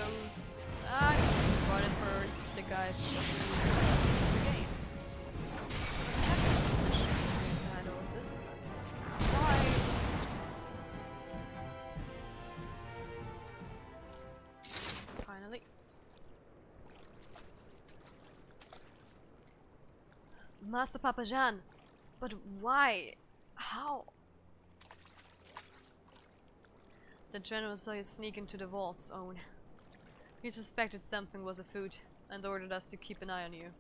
those. I spotted for the guys in the game. That's a mission to handle this. Why? Finally. Master Papajan, but why? How? The general saw you sneak into the vault's own. He suspected something was afoot and ordered us to keep an eye on you.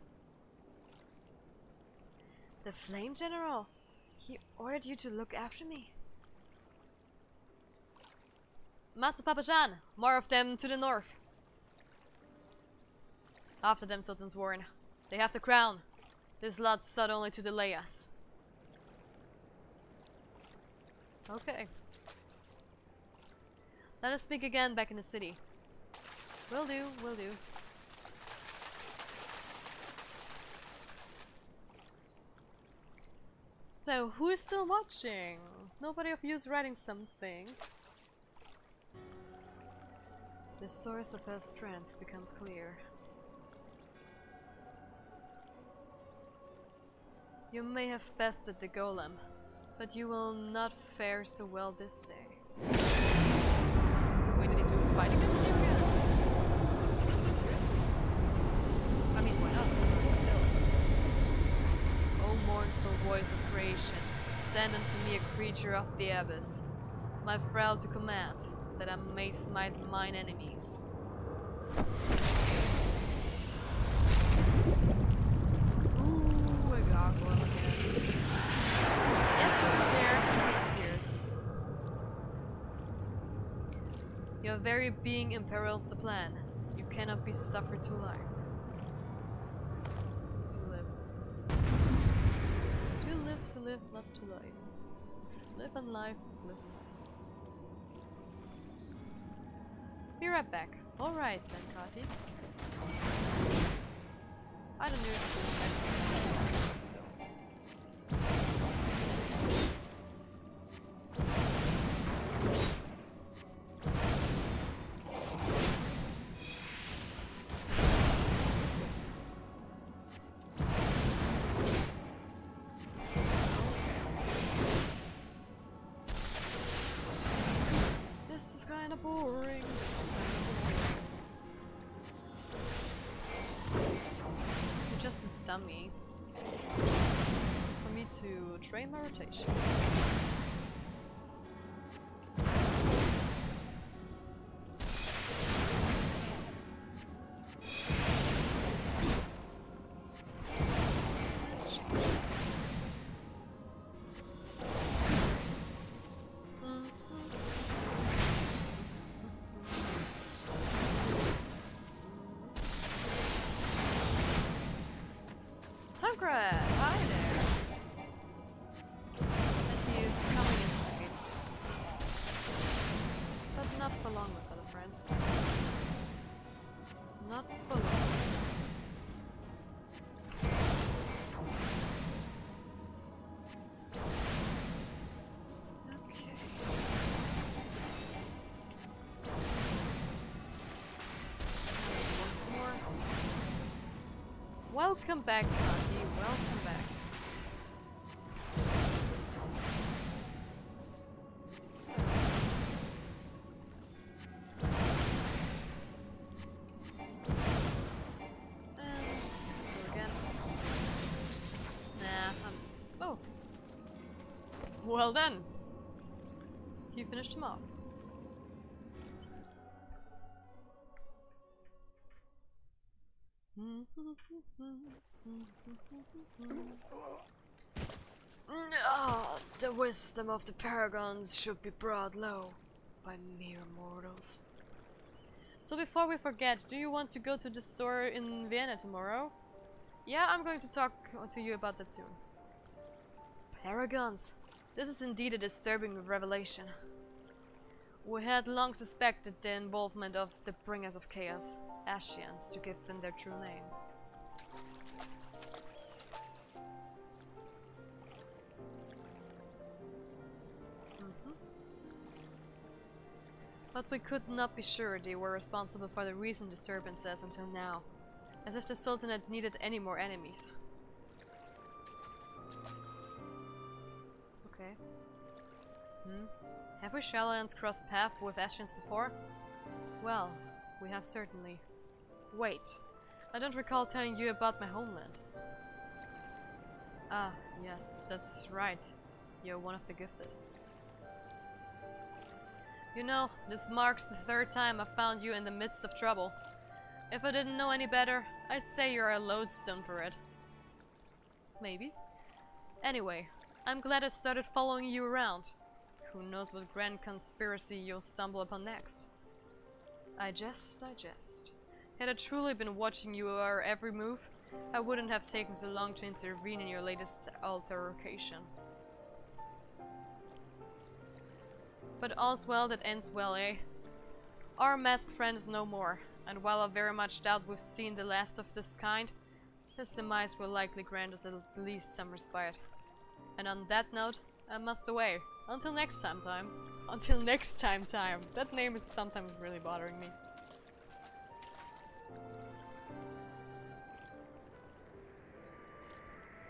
The Flame General? He ordered you to look after me? Master Papajan, more of them to the north. After them, Sultan's Warren. They have the crown. This lot sought only to delay us. Okay. Let us speak again back in the city. Will do, will do. So, who is still watching? Nobody of you is writing something. The source of her strength becomes clear. You may have bested the golem, but you will not fare so well this day. Wait, did he do a fight against you again? Seriously? I mean, why not? But still. O mournful voice of creation, send unto me a creature of the abyss, my frail to command, that I may smite mine enemies. Ooh, a gargoyle again. Yes, there, right here. Your very being imperils the plan. You cannot be suffered to lie. To live, love to life. Live and life, live and life. Be right back. Alright then, Kati. I don't know if it's so. This is kinda boring. You're just a dummy. For me to train my rotation. Tunkrat! Hi there! And he is coming into the game too. But not for long, my fellow friend. Not for long. Okay. Once more. Welcome back, Kati. Welcome back. So. And go again. Nah, oh. Well then. You finished him off. The wisdom of the paragons should be brought low by mere mortals. So before we forget, do you want to go to the store in Vienna tomorrow? Yeah, I'm going to talk to you about that soon. Paragons. This is indeed a disturbing revelation. We had long suspected the involvement of the Bringers of Chaos, Ashians, to give them their true name. But we could not be sure they were responsible for the recent disturbances until now. As if the Sultanate needed any more enemies. Okay. Have we Shellians crossed paths with Ascians before? Well, we have certainly. Wait, I don't recall telling you about my homeland. Ah, yes, that's right. You're one of the gifted. You know, this marks the third time I found you in the midst of trouble. If I didn't know any better, I'd say you're a lodestone for it. Maybe. Anyway, I'm glad I started following you around. Who knows what grand conspiracy you'll stumble upon next. I jest. Had I truly been watching your every move, I wouldn't have taken so long to intervene in your latest altercation. But all's well that ends well, eh? Our masked friend is no more, and while I very much doubt we've seen the last of this kind, his demise will likely grant us at least some respite. And on that note, I must away. Until next time. Until next time. That name is sometimes really bothering me.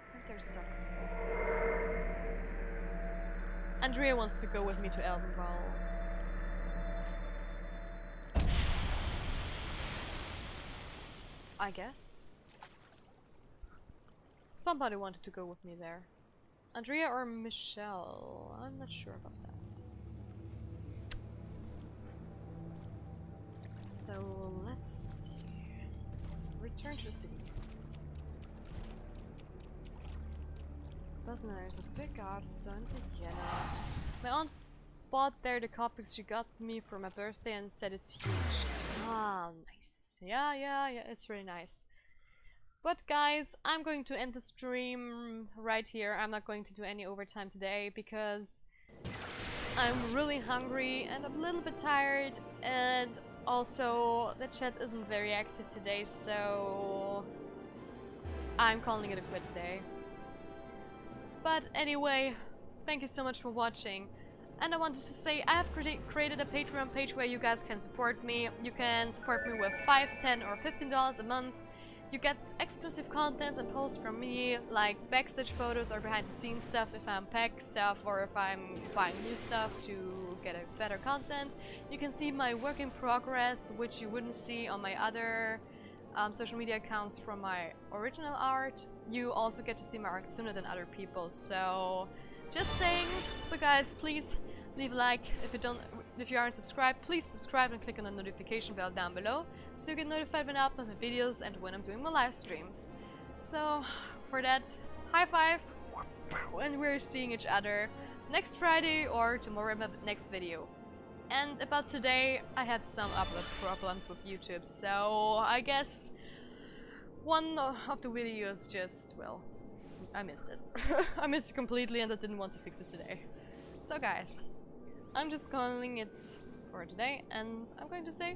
I think there's a dark crystal. Andrea wants to go with me to Elvenwald. I guess. Somebody wanted to go with me there. Andrea or Michelle? I'm not sure about that. So let's see. Return to the city. Bosnia is a big artist in Vienna. My aunt bought there the copies she got me for my birthday and said it's huge. Ah, nice. Yeah, it's really nice. But guys, I'm going to end the stream right here. I'm not going to do any overtime today because I'm really hungry and I'm a little bit tired, and also the chat isn't very active today, so I'm calling it a quit today. But anyway, thank you so much for watching. And I wanted to say I have created a Patreon page where you guys can support me. You can support me with $5, $10 or $15 a month. You get exclusive content and posts from me, like backstage photos or behind the scenes stuff if I'm pack stuff or if I'm buying new stuff to get a better content. You can see my work in progress, which you wouldn't see on my other social media accounts from my original art. You also get to see my art sooner than other people, so just saying. So guys, please leave a like. If you aren't subscribed, please subscribe and click on the notification bell down below so you get notified when I upload my videos and when I'm doing my live streams. So for that, high five, and we're seeing each other next Friday or tomorrow in my next video. And about today, I had some upload problems with YouTube, so I guess one of the videos just, well, I missed it. I missed it completely and I didn't want to fix it today. So guys, I'm just calling it for today, and I'm going to say